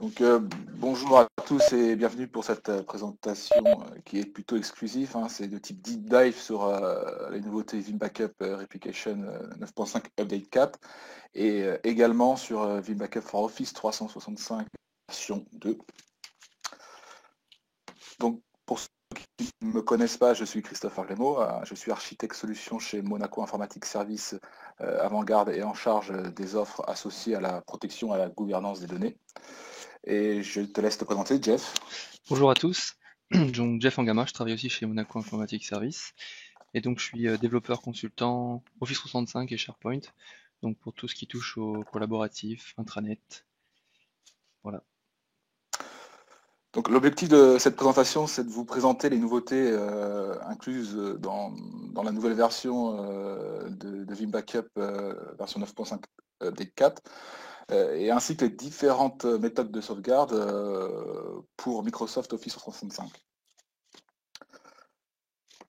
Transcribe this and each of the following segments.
Bonjour à tous et bienvenue pour cette présentation qui est plutôt exclusive, hein. C'est de type deep dive sur les nouveautés Vim Backup Replication 9.5 Update 4 et également sur Vim Backup for Office 365 version 2. Donc, pour ceux qui ne me connaissent pas, je suis Christophe Argemo, je suis architecte solution chez Monaco Informatique Service Avant-Garde et en charge des offres associées à la protection et à la gouvernance des données. Et je te laisse te présenter, Jeff. Bonjour à tous, donc Jeff Angama, je travaille aussi chez Monaco Informatique Service et donc je suis développeur consultant Office 365 et SharePoint, donc pour tout ce qui touche au collaboratif, intranet, voilà. Donc l'objectif de cette présentation, c'est de vous présenter les nouveautés incluses dans la nouvelle version de Vim Backup version 9.5 Update 4, et ainsi que les différentes méthodes de sauvegarde pour Microsoft Office 365.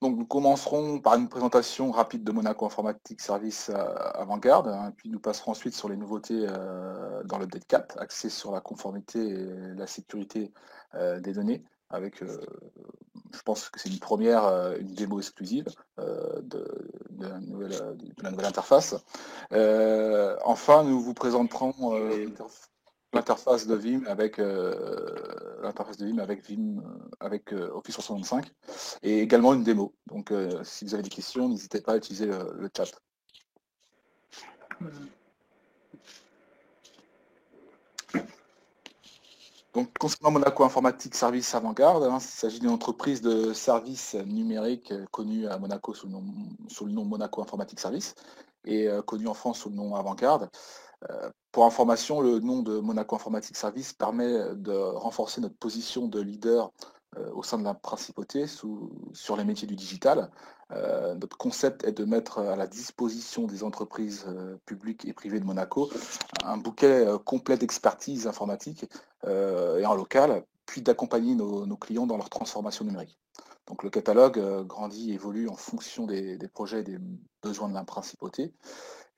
Donc nous commencerons par une présentation rapide de Monaco Informatique Service Avant-Garde, hein, puis nous passerons ensuite sur les nouveautés dans l'update 4, axées sur la conformité et la sécurité des données, avec, je pense que c'est une première, une démo exclusive de la nouvelle interface. Enfin, nous vous présenterons l'interface de Vim avec Vim avec Office 365 et également une démo. Donc si vous avez des questions, n'hésitez pas à utiliser le chat. Donc concernant Monaco Informatique Service Avant-Garde, il s'agit d'une entreprise de services numériques connue à Monaco sous le nom Monaco Informatique Service et connue en France sous le nom Avant-Garde. Pour information, le nom de Monaco Informatique Service permet de renforcer notre position de leader au sein de la principauté sur les métiers du digital. Notre concept est de mettre à la disposition des entreprises publiques et privées de Monaco un bouquet complet d'expertise informatique et en local, puis d'accompagner nos clients dans leur transformation numérique. Donc le catalogue grandit et évolue en fonction des projets et des besoins de la principauté.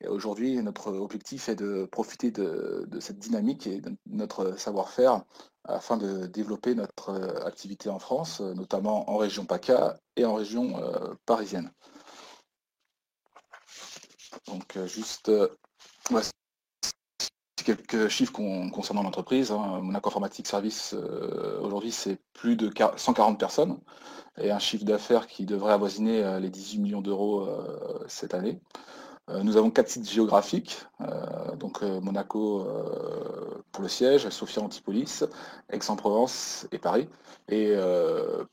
Et aujourd'hui, notre objectif est de profiter de cette dynamique et de notre savoir-faire afin de développer notre activité en France, notamment en région PACA et en région parisienne. Donc voici quelques chiffres concernant l'entreprise, hein. Monaco Informatique Service, aujourd'hui, c'est plus de 140 personnes et un chiffre d'affaires qui devrait avoisiner les 18 millions d'euros cette année. Nous avons 4 sites géographiques, donc Monaco pour le siège, Sofia Antipolis, Aix-en-Provence et Paris, et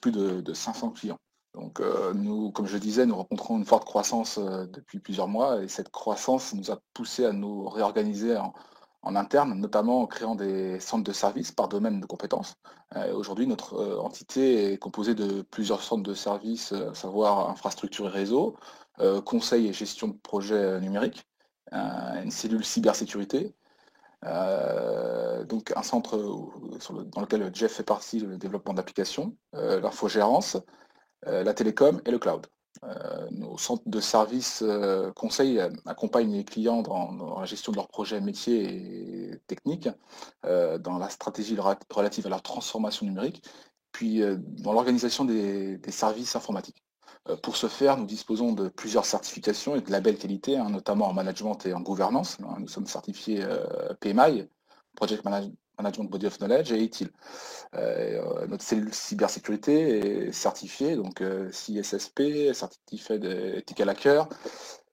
plus de 500 clients. Donc nous, comme je le disais, nous rencontrons une forte croissance depuis plusieurs mois et cette croissance nous a poussé à nous réorganiser en interne, notamment en créant des centres de services par domaine de compétences. Aujourd'hui, notre entité est composée de plusieurs centres de services, à savoir infrastructure et réseau, conseil et gestion de projets numériques, une cellule cybersécurité, donc un centre dans lequel Jeff fait partie, le développement d'applications, l'infogérance, la télécom et le cloud. Nos centres de services conseils accompagnent les clients dans la gestion de leurs projets métiers et techniques, dans la stratégie relative à leur transformation numérique, puis dans l'organisation des services informatiques. Pour ce faire, nous disposons de plusieurs certifications et de labels qualité, hein, notamment en management et en gouvernance. Nous sommes certifiés PMI, Project Management Body of Knowledge, et ITIL. Notre cellule cybersécurité est certifiée, donc CISSP, Certified Ethical Hacker,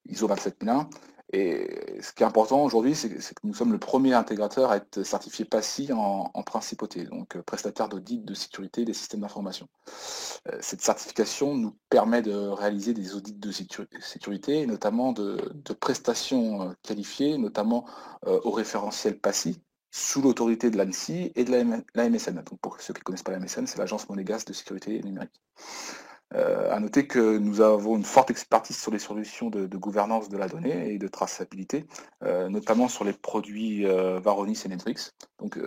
ISO 27001. Et ce qui est important aujourd'hui, c'est que nous sommes le premier intégrateur à être certifié PASI en principauté, donc prestataire d'audit de sécurité des systèmes d'information. Cette certification nous permet de réaliser des audits de sécurité, et notamment de prestations qualifiées, notamment au référentiel PASI, sous l'autorité de l'ANSSI et de la MSN. Donc pour ceux qui ne connaissent pas la MSN, c'est l'Agence monégasque de sécurité numérique. À noter que nous avons une forte expertise sur les solutions de gouvernance de la donnée et de traçabilité, notamment sur les produits Varonis et Netrix. Donc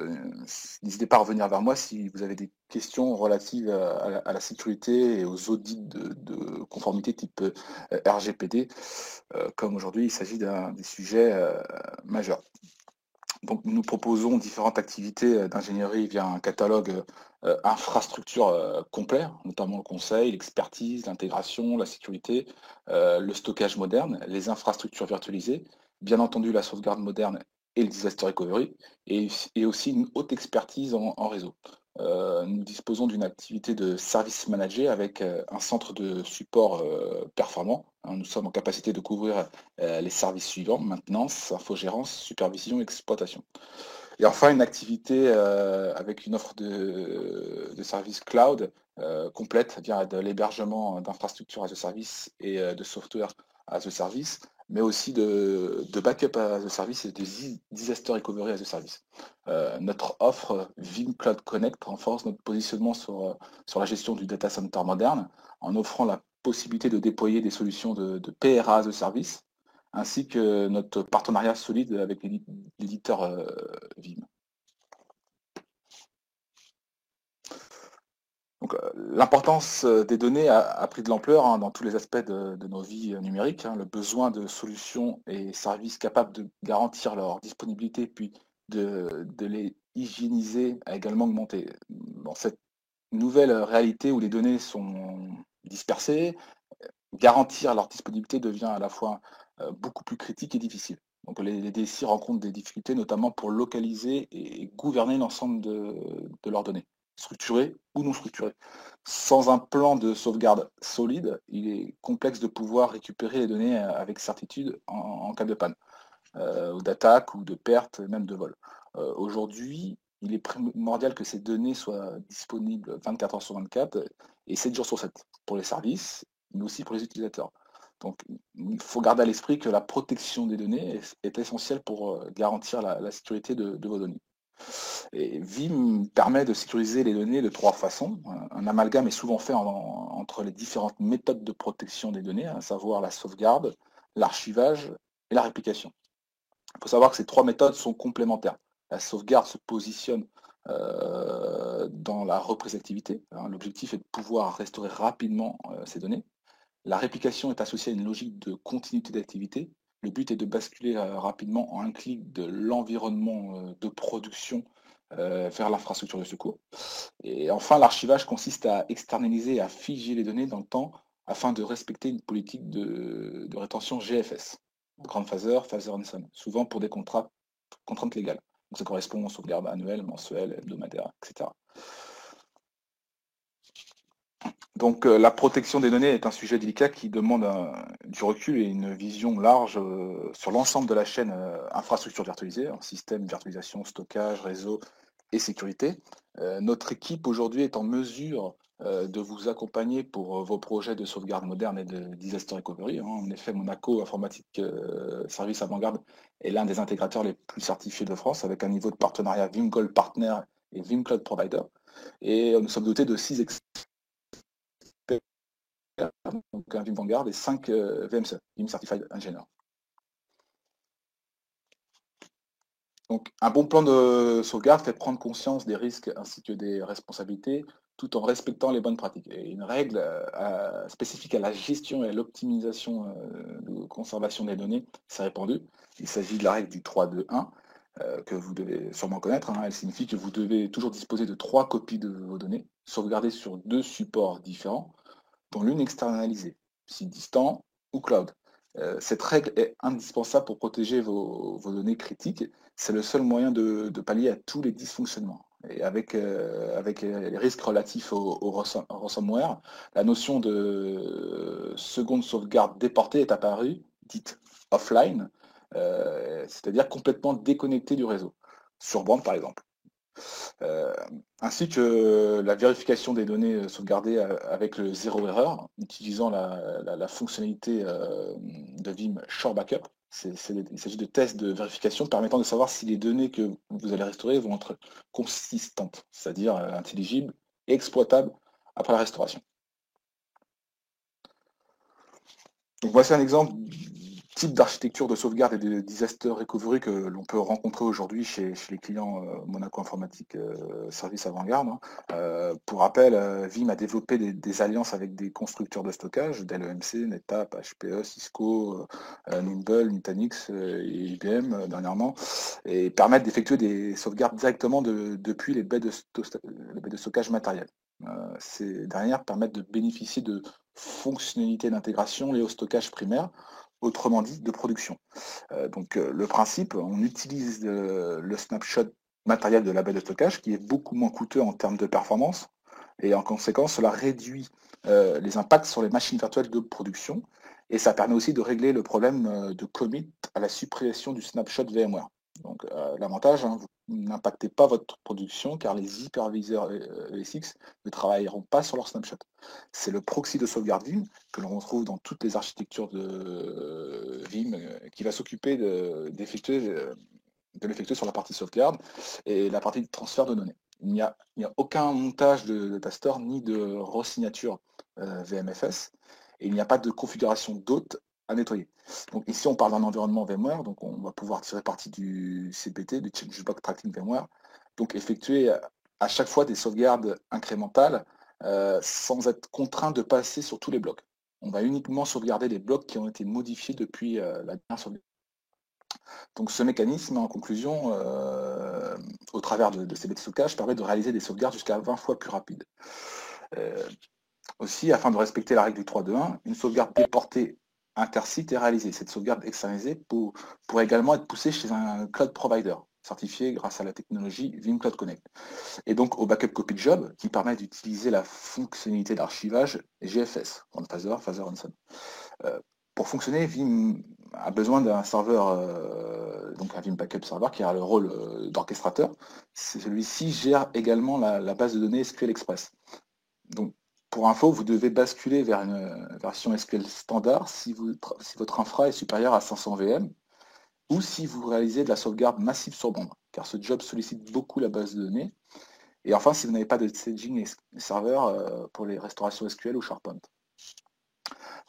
n'hésitez pas à revenir vers moi si vous avez des questions relatives à la sécurité et aux audits de conformité type RGPD. Comme aujourd'hui, il s'agit d'un des sujets majeurs. Donc, nous proposons différentes activités d'ingénierie via un catalogue infrastructure complet, notamment le conseil, l'expertise, l'intégration, la sécurité, le stockage moderne, les infrastructures virtualisées, bien entendu la sauvegarde moderne et le disaster recovery, et aussi une haute expertise en réseau. Nous disposons d'une activité de service manager avec un centre de support performant. Nous sommes en capacité de couvrir les services suivants: maintenance, infogérance, supervision, exploitation. Et enfin, une activité avec une offre de services cloud complète via de l'hébergement d'infrastructures as a service et de software as a service, mais aussi de backup as a service et de disaster recovery as a service. Notre offre Vim Cloud Connect renforce notre positionnement sur la gestion du data center moderne en offrant la possibilité de déployer des solutions de PRA as a service, ainsi que notre partenariat solide avec l'éditeur Vim. Donc, l'importance des données a pris de l'ampleur dans tous les aspects de nos vies numériques. Le besoin de solutions et services capables de garantir leur disponibilité puis de les hygiéniser a également augmenté. Dans cette nouvelle réalité où les données sont dispersées, garantir leur disponibilité devient à la fois beaucoup plus critique et difficile. Donc les DSI rencontrent des difficultés notamment pour localiser et gouverner l'ensemble de leurs données, structurées ou non structurées. Sans un plan de sauvegarde solide, il est complexe de pouvoir récupérer les données avec certitude en cas de panne, ou d'attaque, ou de perte, même de vol. Aujourd'hui, il est primordial que ces données soient disponibles 24 heures sur 24 et 7 jours sur 7 pour les services, mais aussi pour les utilisateurs. Donc, il faut garder à l'esprit que la protection des données est essentielle pour garantir la sécurité de vos données. Et Vim permet de sécuriser les données de 3 façons. Un amalgame est souvent fait entre les différentes méthodes de protection des données, à savoir la sauvegarde, l'archivage et la réplication. Il faut savoir que ces 3 méthodes sont complémentaires. La sauvegarde se positionne dans la reprise d'activité. L'objectif est de pouvoir restaurer rapidement ces données. La réplication est associée à une logique de continuité d'activité. Le but est de basculer rapidement en un clic de l'environnement de production vers l'infrastructure de secours. Et enfin, l'archivage consiste à externaliser et à figer les données dans le temps afin de respecter une politique de rétention GFS, Grandfather, Father and Son, souvent pour des contraintes légales. Donc ça correspond aux sauvegardes annuelles, mensuelles, hebdomadaires, etc. Donc la protection des données est un sujet délicat qui demande du recul et une vision large sur l'ensemble de la chaîne infrastructure virtualisée, système, virtualisation, stockage, réseau et sécurité. Notre équipe aujourd'hui est en mesure de vous accompagner pour vos projets de sauvegarde moderne et de disaster recovery. En effet, Monaco Informatique Service Avant-Garde est l'un des intégrateurs les plus certifiés de France, avec un niveau de partenariat Vim Gold Partner et Vim Cloud Provider. Et nous sommes dotés de 6 experts, donc un Vim Vanguard et 5 VMC, Vim Certified Engineer. Donc, un bon plan de sauvegarde fait prendre conscience des risques ainsi que des responsabilités, tout en respectant les bonnes pratiques. Et une règle spécifique à la gestion et à l'optimisation de conservation des données s'est répandue. Il s'agit de la règle du 3-2-1, que vous devez sûrement connaître. Elle signifie que vous devez toujours disposer de 3 copies de vos données, sauvegardées sur 2 supports différents, dont l'une externalisée, site distant ou cloud. Cette règle est indispensable pour protéger vos données critiques. C'est le seul moyen de pallier à tous les dysfonctionnements. Et avec les risques relatifs au ransomware, la notion de seconde sauvegarde déportée est apparue, dite offline, c'est-à-dire complètement déconnectée du réseau, sur bande par exemple. Ainsi que la vérification des données sauvegardées avec le zéro erreur, utilisant la fonctionnalité de Vim Short Backup. Il s'agit de tests de vérification permettant de savoir si les données que vous allez restaurer vont être consistantes, c'est-à-dire intelligibles et exploitables après la restauration. Donc voici un exemple type d'architecture de sauvegarde et de disaster recovery que l'on peut rencontrer aujourd'hui chez les clients Monaco Informatique Service Avant-Garde. Pour rappel, Vim a développé des alliances avec des constructeurs de stockage, Dell EMC, NetApp, HPE, Cisco, Nimble, Nutanix et IBM dernièrement, et permettent d'effectuer des sauvegardes directement depuis les baies de stockage matériel. Ces dernières permettent de bénéficier de fonctionnalités d'intégration liées au stockage primaire, autrement dit de production. Le principe, on utilise le snapshot matériel de la baie de stockage qui est beaucoup moins coûteux en termes de performance et en conséquence cela réduit les impacts sur les machines virtuelles de production et ça permet aussi de régler le problème de commit à la suppression du snapshot VMware. Donc l'avantage, vous n'impactez pas votre production car les hyperviseurs ESX ne travailleront pas sur leur snapshot. C'est le proxy de sauvegarde Vim que l'on retrouve dans toutes les architectures de Vim qui va s'occuper de l'effectuer sur la partie sauvegarde et la partie de transfert de données. Il n'y a aucun montage de taster ni de resignature VMFS et il n'y a pas de configuration d'hôte à nettoyer. Donc ici on parle d'un environnement VMware, donc on va pouvoir tirer parti du CPT, du Change Block Tracking VMware, donc effectuer à chaque fois des sauvegardes incrémentales sans être contraint de passer sur tous les blocs. On va uniquement sauvegarder les blocs qui ont été modifiés depuis la dernière sauvegarde. Donc ce mécanisme, en conclusion, au travers de ces baies de stockage, permet de réaliser des sauvegardes jusqu'à 20 fois plus rapides. Aussi, afin de respecter la règle du 3-2-1, une sauvegarde déportée intersite est réalisée. Cette sauvegarde externalisée pourrait également être poussée chez un cloud provider, certifié grâce à la technologie Vim Cloud Connect. Et donc au backup copy job, qui permet d'utiliser la fonctionnalité d'archivage GFS, Grand Phaser, Phaser Ransom. Pour fonctionner, Vim a besoin d'un serveur, donc un Vim Backup Server qui a le rôle d'orchestrateur. Celui-ci gère également la base de données SQL Express. Donc, pour info, vous devez basculer vers une version SQL standard si votre infra est supérieur à 500 VM ou si vous réalisez de la sauvegarde massive sur bande, car ce job sollicite beaucoup la base de données. Et enfin, si vous n'avez pas de staging serveur pour les restaurations SQL ou SharePoint.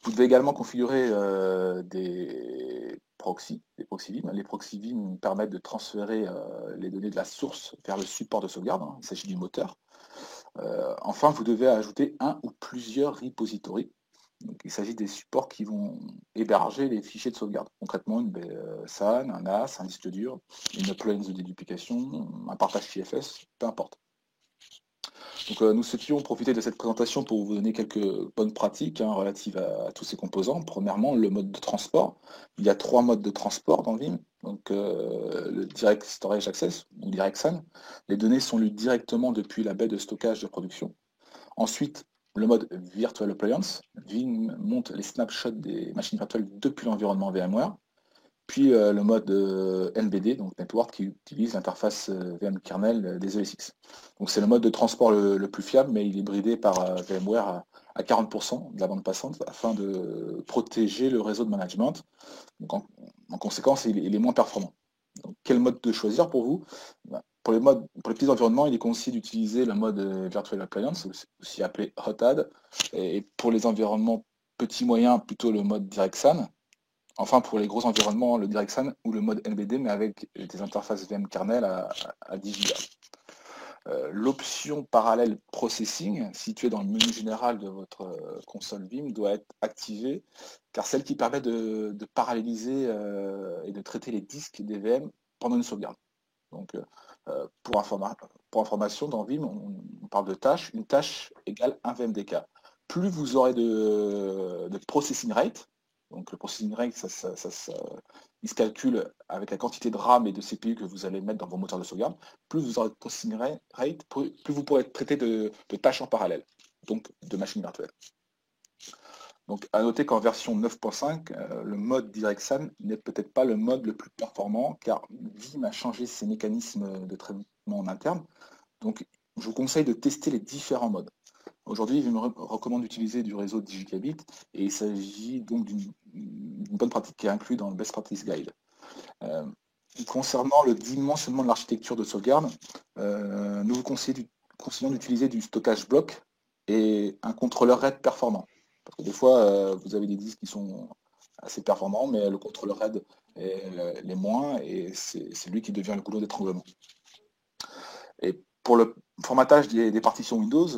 Vous devez également configurer des proxys Vim. Les proxys Vim permettent de transférer les données de la source vers le support de sauvegarde. Il s'agit du moteur. Enfin, vous devez ajouter un ou plusieurs repositories. Donc, il s'agit des supports qui vont héberger les fichiers de sauvegarde. Concrètement, une SAN, un NAS, un disque dur, une appliance de déduplication, un partage FS, peu importe. Donc, nous souhaitions profiter de cette présentation pour vous donner quelques bonnes pratiques relatives à tous ces composants. Premièrement, le mode de transport. Il y a 3 modes de transport dans Vim. Donc, le Direct Storage Access, ou Direct SAN. Les données sont lues directement depuis la baie de stockage de production. Ensuite, le mode Virtual Appliance. Vim monte les snapshots des machines virtuelles depuis l'environnement VMware. Puis le mode NBD, donc Network, qui utilise l'interface VM kernel des ESX. Donc c'est le mode de transport le plus fiable, mais il est bridé par VMware à 40% de la bande passante afin de protéger le réseau de management. Donc en conséquence, il est moins performant. Donc quel mode de choisir pour vous? Pour les petits environnements, il est conseillé d'utiliser le mode Virtual Appliance, aussi appelé HotAD. Et pour les environnements petits moyens, plutôt le mode Direct SAN. Enfin, pour les gros environnements, le Direct SAN ou le mode NBD, mais avec des interfaces VM kernel à 10 Go. L'option parallèle processing, située dans le menu général de votre console Vim, doit être activée, car celle qui permet de paralléliser et de traiter les disques des VM pendant une sauvegarde. Donc, pour information, dans Vim, on parle de tâches. Une tâche égale un VMDK. Plus vous aurez de processing rate, donc le processing rate, il se calcule avec la quantité de RAM et de CPU que vous allez mettre dans vos moteurs de sauvegarde. Plus vous aurez de processing rate, plus vous pourrez traiter de tâches en parallèle, donc de machines virtuelles. Donc à noter qu'en version 9.5, le mode Direct SAN n'est peut-être pas le mode le plus performant, car Vim a changé ses mécanismes de traitement en interne. Donc je vous conseille de tester les différents modes. Aujourd'hui, je me recommande d'utiliser du réseau 10 Gigabit et il s'agit donc d'une bonne pratique qui est inclue dans le Best Practice Guide. Concernant le dimensionnement de l'architecture de sauvegarde, nous vous conseillons d'utiliser du stockage bloc et un contrôleur RAID performant. Parce que des fois, vous avez des disques qui sont assez performant, mais le contrôleur RAID l'est moins, et c'est lui qui devient le goulot d'étranglement. Et pour le formatage des partitions Windows,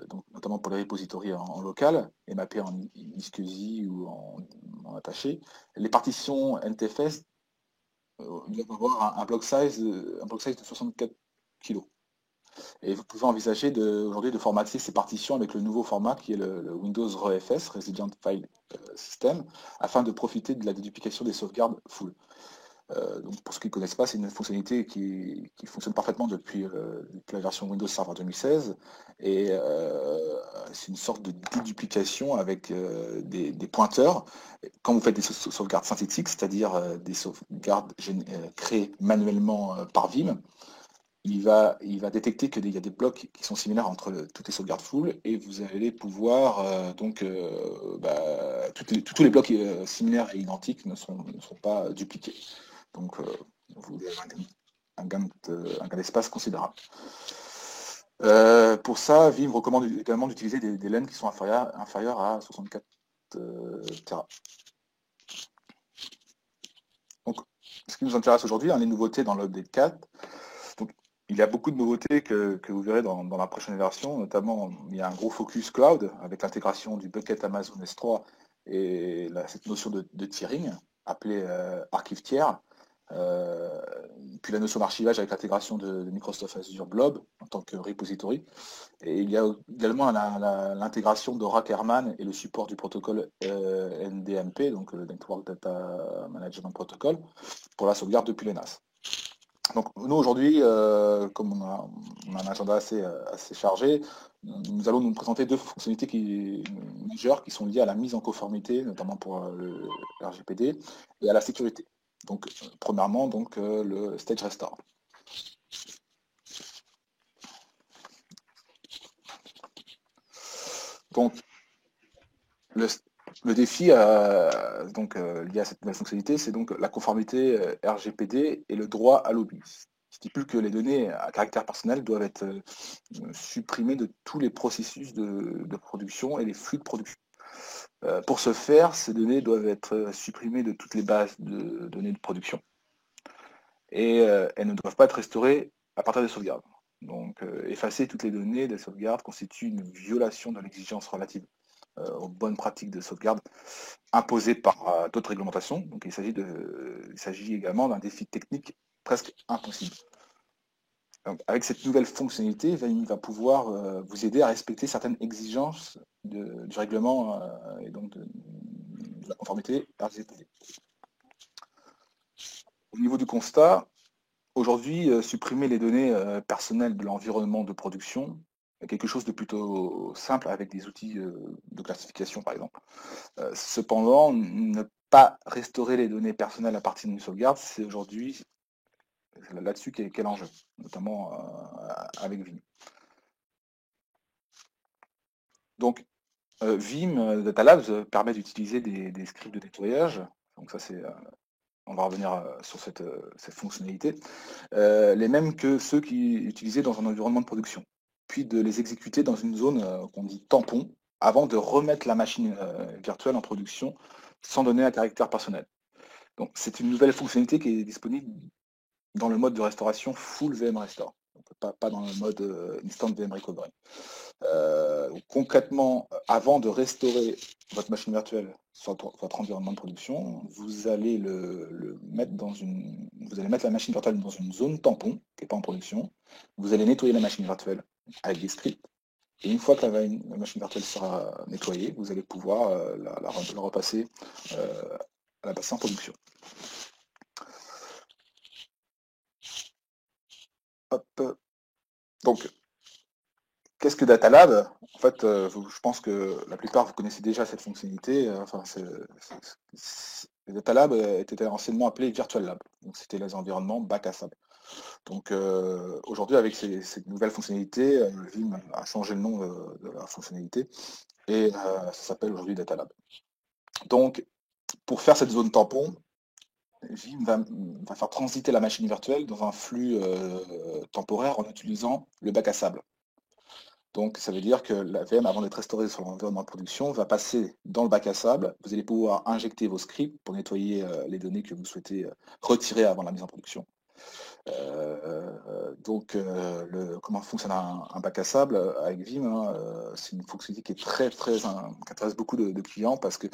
donc notamment pour les repositories en local, et mappées en iSCSI ou en attaché, les partitions NTFS doivent avoir un block size de 64 kg. Et vous pouvez envisager aujourd'hui de formater ces partitions avec le nouveau format qui est le Windows ReFS, Resilient File System, afin de profiter de la déduplication des sauvegardes full. Donc pour ceux qui ne connaissent pas, c'est une fonctionnalité qui fonctionne parfaitement depuis la version Windows Server 2016, et c'est une sorte de déduplication avec des pointeurs. Quand vous faites des sauvegardes synthétiques, c'est-à-dire des sauvegardes créées manuellement par Vim, il va détecter qu'il y a des blocs qui sont similaires entre toutes les sauvegardes full, et vous allez pouvoir tous les blocs similaires et identiques ne seront pas dupliqués. Donc vous avez un gain d'espace considérable. Pour ça, Vim recommande également d'utiliser des laines qui sont inférieures à 64 Tera. Donc, ce qui nous intéresse aujourd'hui, les nouveautés dans l'update 4. Donc, il y a beaucoup de nouveautés que vous verrez dans la prochaine version. Notamment, il y a un gros focus cloud avec l'intégration du bucket Amazon S3 et cette notion de tiering appelée archive tiers. Puis la notion d'archivage avec l'intégration de Microsoft Azure Blob en tant que repository. Et il y a également l'intégration d'Oracle Herman et le support du protocole NDMP, donc le Network Data Management Protocol, pour la sauvegarde depuis les NAS. Donc nous aujourd'hui, comme on a un agenda assez chargé, nous allons nous présenter deux fonctionnalités majeures qui sont liées à la mise en conformité, notamment pour le RGPD, et à la sécurité. Donc premièrement, le Stage Restore. Donc le défi lié à cette nouvelle fonctionnalité, c'est donc la conformité RGPD et le droit à l'oubli. Stipule que les données à caractère personnel doivent être supprimées de tous les processus de production et les flux de production. Pour ce faire, ces données doivent être supprimées de toutes les bases de données de production, et elles ne doivent pas être restaurées à partir des sauvegardes. Donc effacer toutes les données des sauvegardes constitue une violation de l'exigence relative aux bonnes pratiques de sauvegarde imposées par d'autres réglementations. Donc il s'agit également d'un défi technique presque impossible. Donc, avec cette nouvelle fonctionnalité, Vim va pouvoir vous aider à respecter certaines exigences du règlement et donc de la conformité RGPD. Au niveau du constat, aujourd'hui, supprimer les données personnelles de l'environnement de production est quelque chose de plutôt simple avec des outils de classification, par exemple. Cependant, ne pas restaurer les données personnelles à partir d'une sauvegarde, c'est aujourd'hui là-dessus qu'est l'enjeu, notamment avec Vim. Donc, Vim Data Labs permet d'utiliser des scripts de nettoyage. Donc ça, on va revenir sur cette fonctionnalité. Les mêmes que ceux qui utilisaient dans un environnement de production, puis de les exécuter dans une zone qu'on dit tampon, avant de remettre la machine virtuelle en production sans donner un caractère personnel. Donc c'est une nouvelle fonctionnalité qui est disponible dans le mode de restauration full VM Restore, donc pas dans le mode instant VM Recovery. Concrètement, avant de restaurer votre machine virtuelle sur votre environnement de production, vous allez vous allez mettre la machine virtuelle dans une zone tampon qui n'est pas en production. Vous allez nettoyer la machine virtuelle avec des scripts. Et une fois que la machine virtuelle sera nettoyée, vous allez pouvoir la repasser à la passer en production. Hop. Donc, qu'est-ce que Data Lab? En fait, je pense que la plupart vous connaissez déjà cette fonctionnalité. Data Lab était anciennement appelé Virtual Lab. Donc c'était les environnements bac à sable. Donc aujourd'hui, avec ces nouvelles fonctionnalités, Vim a changé le nom de la fonctionnalité et ça s'appelle aujourd'hui Data Lab. Donc pour faire cette zone tampon, Vim va faire transiter la machine virtuelle dans un flux temporaire en utilisant le bac à sable. Donc ça veut dire que la VM, avant d'être restaurée sur l'environnement de production, va passer dans le bac à sable. Vous allez pouvoir injecter vos scripts pour nettoyer les données que vous souhaitez retirer avant la mise en production. Comment fonctionne un bac à sable avec Vim, hein, c'est une fonctionnalité qui est qui intéresse beaucoup de clients parce que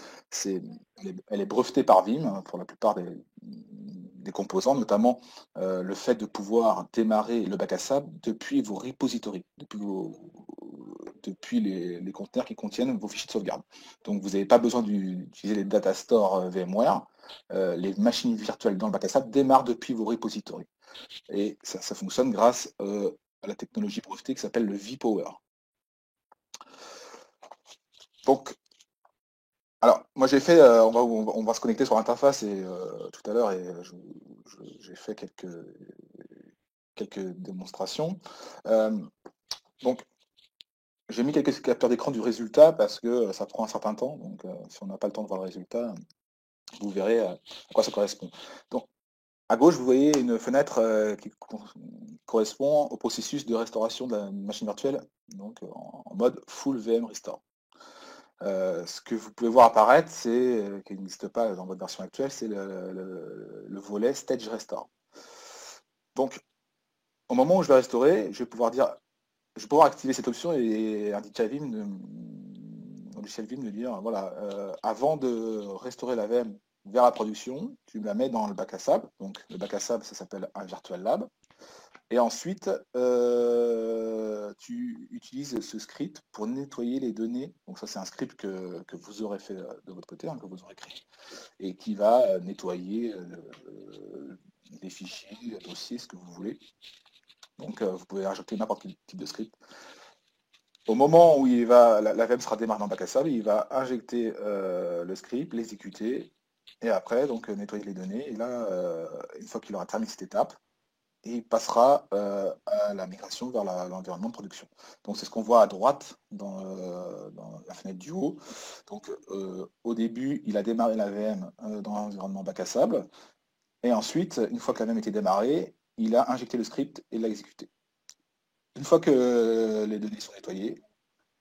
elle est brevetée par Vim hein, pour la plupart des composants, notamment le fait de pouvoir démarrer le bac à sable depuis vos repositories, depuis les conteneurs qui contiennent vos fichiers de sauvegarde. Donc vous n'avez pas besoin d'utiliser les data stores VMware. Les machines virtuelles dans le bac à sable démarrent depuis vos repositories. Et ça fonctionne grâce à la technologie brevetée qui s'appelle le vPower. Donc, alors, moi j'ai fait, on va se connecter sur l'interface tout à l'heure et j'ai fait quelques démonstrations. Donc, j'ai mis quelques capteurs d'écran du résultat parce que ça prend un certain temps. Donc, si on n'a pas le temps de voir le résultat, vous verrez à quoi ça correspond. Donc, à gauche, vous voyez une fenêtre qui correspond au processus de restauration de la machine virtuelle, donc en mode Full VM Restore. Ce que vous pouvez voir apparaître, qui n'existe pas dans votre version actuelle, c'est le volet Stage Restore. Donc, au moment où je vais restaurer, je vais pouvoir activer cette option et indiquer à Vim, au logiciel Vim, de dire, voilà, avant de restaurer la VM vers la production, tu la mets dans le bac à sable. Donc le bac à sable, ça s'appelle un Virtual Lab. Et ensuite, tu utilises ce script pour nettoyer les données. Donc ça, c'est un script que vous aurez fait de votre côté, hein, que vous aurez créé, et qui va nettoyer les fichiers, les dossiers, ce que vous voulez. Donc vous pouvez ajouter n'importe quel type de script. Au moment où la VM sera démarrée dans le bac à sable, il va injecter le script, l'exécuter, et après, donc, nettoyer les données. Et là, une fois qu'il aura terminé cette étape, il passera à la migration vers l'environnement de production. Donc c'est ce qu'on voit à droite dans la fenêtre du haut. Donc au début, il a démarré la VM dans l'environnement bac à sable. Et ensuite, une fois que la VM était démarrée, il a injecté le script et l'a exécuté. Une fois que les données sont nettoyées,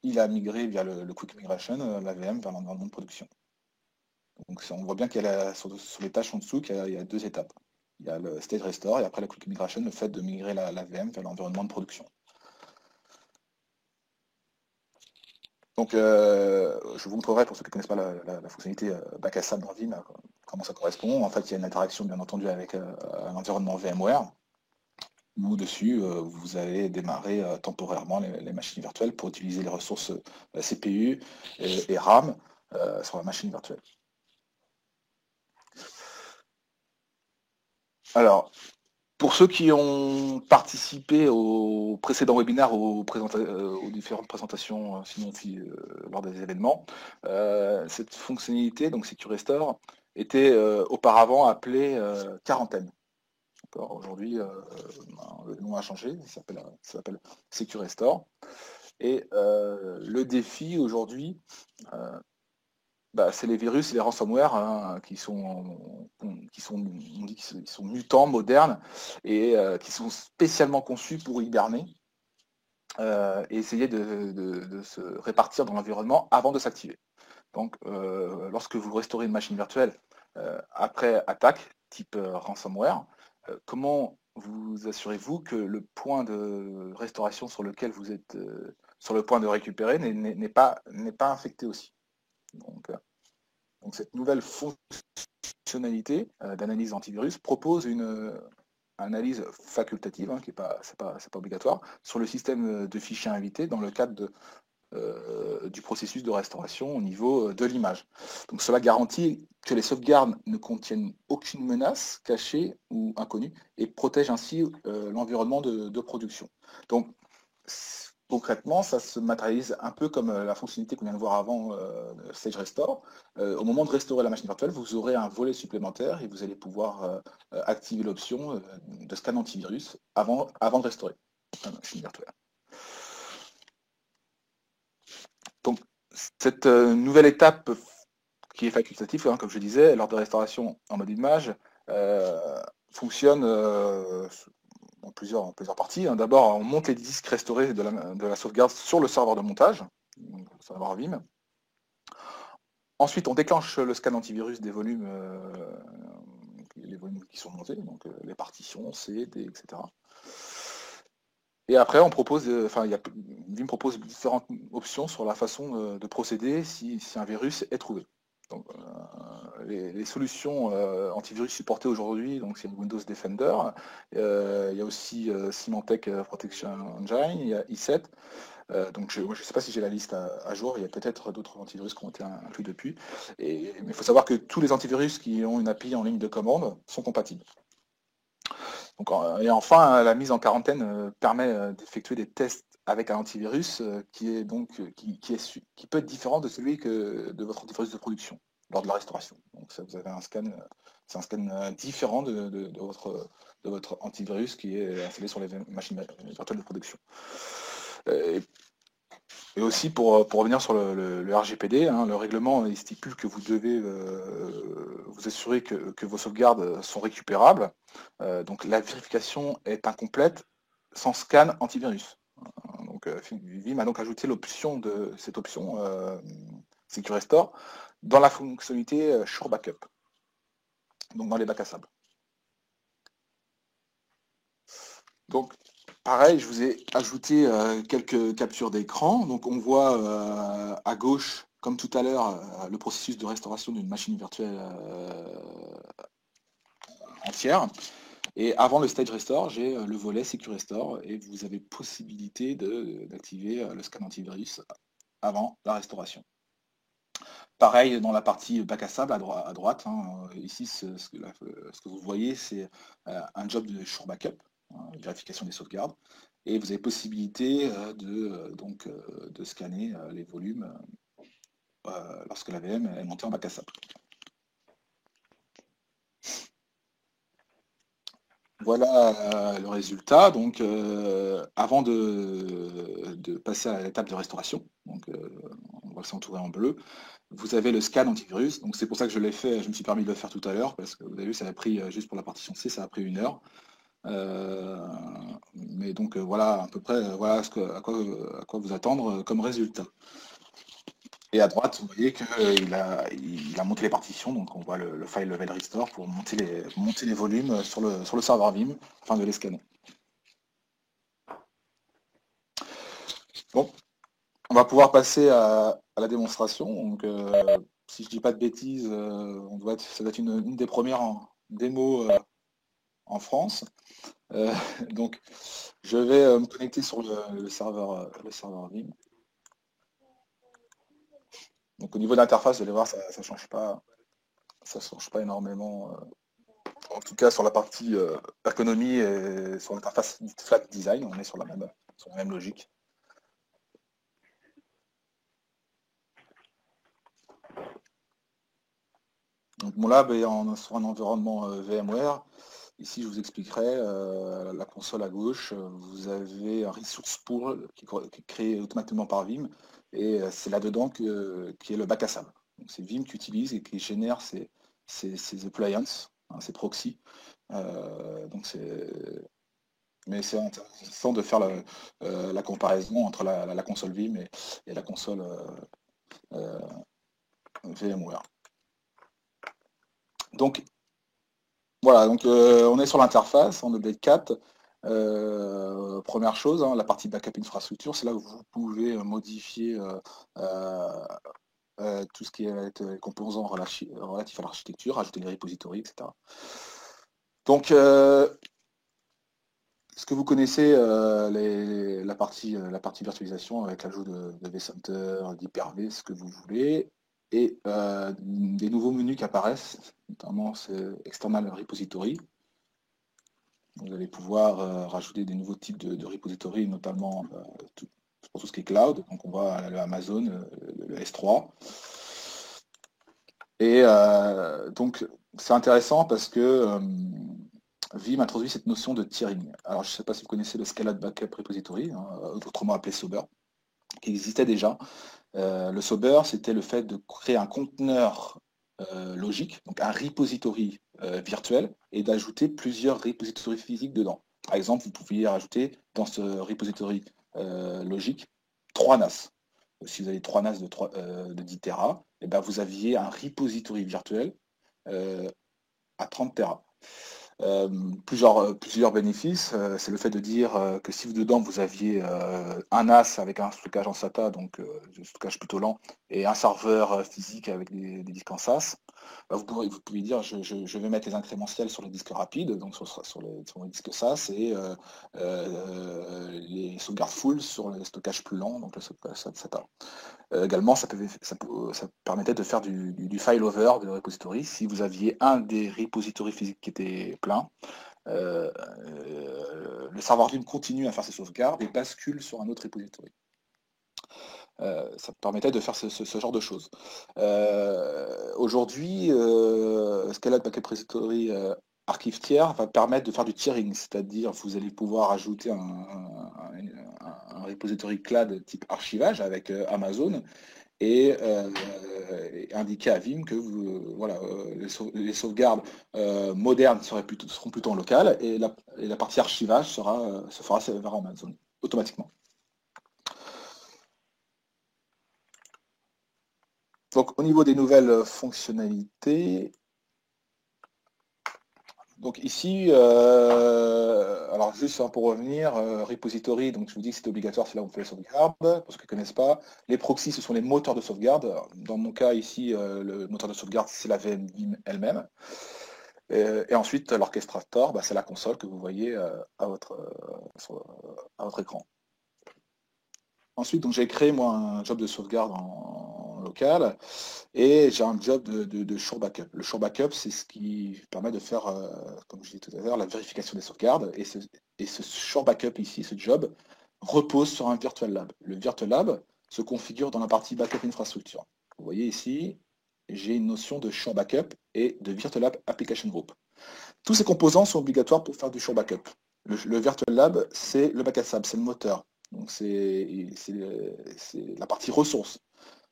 il a migré via le Quick Migration, la VM, vers l'environnement de production. Donc on voit bien qu'il y a sur les tâches en dessous qu'il y a deux étapes. Il y a le Stage Restore et après la Quick Migration, le fait de migrer la VM vers l'environnement de production. Donc je vous montrerai, pour ceux qui ne connaissent pas la fonctionnalité bac à sable dans Vim, comment ça correspond. En fait, il y a une interaction bien entendu avec un environnement VMware, où dessus, vous allez démarrer temporairement les machines virtuelles pour utiliser les ressources CPU et RAM sur la machine virtuelle. Alors, pour ceux qui ont participé au précédent webinaire, aux différentes présentations lors des événements, cette fonctionnalité, donc SecuRestore, était auparavant appelée quarantaine. Aujourd'hui, le nom a changé, ça s'appelle SecuRestore. Et le défi aujourd'hui, c'est les virus et les ransomware hein, qui sont mutants, modernes et qui sont spécialement conçus pour hiberner et essayer de se répartir dans l'environnement avant de s'activer. Donc, lorsque vous restaurez une machine virtuelle après attaque type ransomware, comment vous assurez-vous que le point de restauration sur lequel vous êtes sur le point de récupérer n'est pas infecté aussi? Donc cette nouvelle fonctionnalité d'analyse antivirus propose une analyse facultative, hein, qui n'est c'est pas obligatoire, sur le système de fichiers invités dans le cadre du processus de restauration au niveau de l'image. Donc cela garantit que les sauvegardes ne contiennent aucune menace cachée ou inconnue et protège ainsi l'environnement de production. Donc concrètement, ça se matérialise un peu comme la fonctionnalité qu'on vient de voir avant Stage Restore. Au moment de restaurer la machine virtuelle, vous aurez un volet supplémentaire et vous allez pouvoir activer l'option de scan antivirus avant de restaurer la machine virtuelle. Donc cette nouvelle étape qui est facultative, hein, comme je disais, lors de restauration en mode image, fonctionne dans plusieurs parties. D'abord, on monte les disques restaurés de la sauvegarde sur le serveur de montage, donc le serveur Vim. Ensuite, on déclenche le scan antivirus des volumes, les volumes qui sont montés, donc les partitions, C, D, etc. Et après, on propose, Vim propose différentes options sur la façon de procéder si un virus est trouvé. Donc, les solutions antivirus supportées aujourd'hui, donc c'est Windows Defender, il y a aussi Symantec Protection Engine, il y a i7. Donc je ne sais pas si j'ai la liste à jour, il y a peut-être d'autres antivirus qui ont été inclus depuis. Mais il faut savoir que tous les antivirus qui ont une API en ligne de commande sont compatibles. Donc, et enfin, la mise en quarantaine permet d'effectuer des tests avec un antivirus qui peut être différent de celui de votre antivirus de production lors de la restauration. Donc ça, vous avez un scan, c'est un scan différent de votre antivirus qui est installé sur les machines virtuelles de production. Et aussi pour revenir sur le RGPD, le règlement il stipule que vous devez vous assurer que vos sauvegardes sont récupérables. Donc la vérification est incomplète sans scan antivirus. Donc Vim a donc ajouté cette option SecureStore dans la fonctionnalité Sure Backup, donc dans les bacs à sable. Donc pareil, je vous ai ajouté quelques captures d'écran. Donc on voit à gauche, comme tout à l'heure, le processus de restauration d'une machine virtuelle entière. Et avant le Stage Restore, j'ai le volet SecureStore et vous avez possibilité d'activer le scan antivirus avant la restauration. Pareil dans la partie bac à sable à droite, ici ce que vous voyez c'est un job de Sure Backup, vérification des sauvegardes, et vous avez possibilité de scanner les volumes lorsque la VM est montée en bac à sable. Voilà le résultat. Donc, avant de passer à l'étape de restauration, donc on voit que c'est entouré en bleu, vous avez le scan antivirus. Donc c'est pour ça que je l'ai fait, je me suis permis de le faire tout à l'heure, parce que vous avez vu, ça a pris, juste pour la partition C, ça a pris 1 heure. Mais donc voilà à peu près voilà à quoi vous attendre comme résultat. Et à droite, vous voyez qu'il a monté les partitions, donc on voit le file level restore pour monter les volumes sur le serveur Vim afin de les scanner. Bon, on va pouvoir passer à la démonstration. Donc, si je dis pas de bêtises, ça doit être une des premières démos en France. Donc, je vais me connecter sur le serveur Vim. Donc, au niveau de l'interface, vous allez voir, ça ne change pas énormément. En tout cas, sur la partie ergonomie et sur l'interface flat design, on est sur la même logique. Donc bon, là, sur un environnement VMware, ici je vous expliquerai la console à gauche, vous avez un resource pool qui est créé automatiquement par Vim, et c'est là-dedans qui est le bac à sable. Donc c'est Vim qui utilise et qui génère ces appliances, ces proxys. Mais c'est intéressant de faire la comparaison entre la console Vim et la console VMware. Donc voilà, donc on est sur l'interface en Update 4. Première chose, la partie backup infrastructure, c'est là où vous pouvez modifier tout ce qui est les composants relatifs à l'architecture, ajouter les repositories, etc. Donc, ce que vous connaissez, la partie virtualisation avec l'ajout de vCenter, d'Hyper-V, ce que vous voulez, et des nouveaux menus qui apparaissent, notamment c'est External Repository. Vous allez pouvoir rajouter des nouveaux types de repositories, notamment pour tout ce qui est cloud. Donc on voit le Amazon, le S3. Et donc c'est intéressant parce que Vim introduit cette notion de tiering. Alors je ne sais pas si vous connaissez le Scaled Backup Repository, autrement appelé Sober, qui existait déjà. Le Sober, c'était le fait de créer un conteneur logique, donc un repository virtuel, et d'ajouter plusieurs repositories physiques dedans. Par exemple, vous pouviez rajouter dans ce repository logique 3 NAS. Si vous avez 3 NAS de 10 Tera, et ben vous aviez un repository virtuel à 30 Tera. Plusieurs bénéfices, c'est le fait de dire que si dedans vous aviez un NAS avec un stockage en SATA, donc du stockage plutôt lent, et un serveur physique avec des disques en SAS, bah, vous pouvez dire je vais mettre les incrémentiels sur les disques rapides, donc sur les disques SAS, et les sauvegardes full sur les stockages plus lents, donc le stockage SATA. Également, ça permettait de faire du failover de repository. Si vous aviez un des repositories physiques qui était plein, le serveur Vim continue à faire ses sauvegardes et bascule sur un autre repository. Ça permettait de faire ce genre de choses. Aujourd'hui, Scaled Backup Repository archive tiers va permettre de faire du tiering, c'est-à-dire vous allez pouvoir ajouter un repository cloud type archivage avec Amazon et indiquer à Vim que voilà, les sauvegardes modernes seront plutôt en local et la partie archivage se fera vers Amazon automatiquement. Donc au niveau des nouvelles fonctionnalités, donc ici, alors juste pour revenir, repository, donc je vous dis que c'est obligatoire, c'est là où on fait les sauvegardes, pour ceux qui ne connaissent pas. Les proxys, ce sont les moteurs de sauvegarde. Dans mon cas ici, le moteur de sauvegarde, c'est la VM Vim elle-même. Et ensuite, l'orchestrator, bah, c'est la console que vous voyez à votre écran. Ensuite, donc j'ai créé moi un job de sauvegarde en local et j'ai un job de Sure Backup. Le Sure Backup, c'est ce qui permet de faire, comme je disais tout à l'heure, la vérification des sauvegardes. Et ce Sure Backup ici, ce job, repose sur un Virtual Lab. Le Virtual Lab se configure dans la partie Backup Infrastructure. Vous voyez ici, j'ai une notion de Sure Backup et de Virtual Lab Application Group. Tous ces composants sont obligatoires pour faire du Sure Backup. Le Virtual Lab, c'est le back SAB, c'est le moteur. Donc c'est la partie ressources.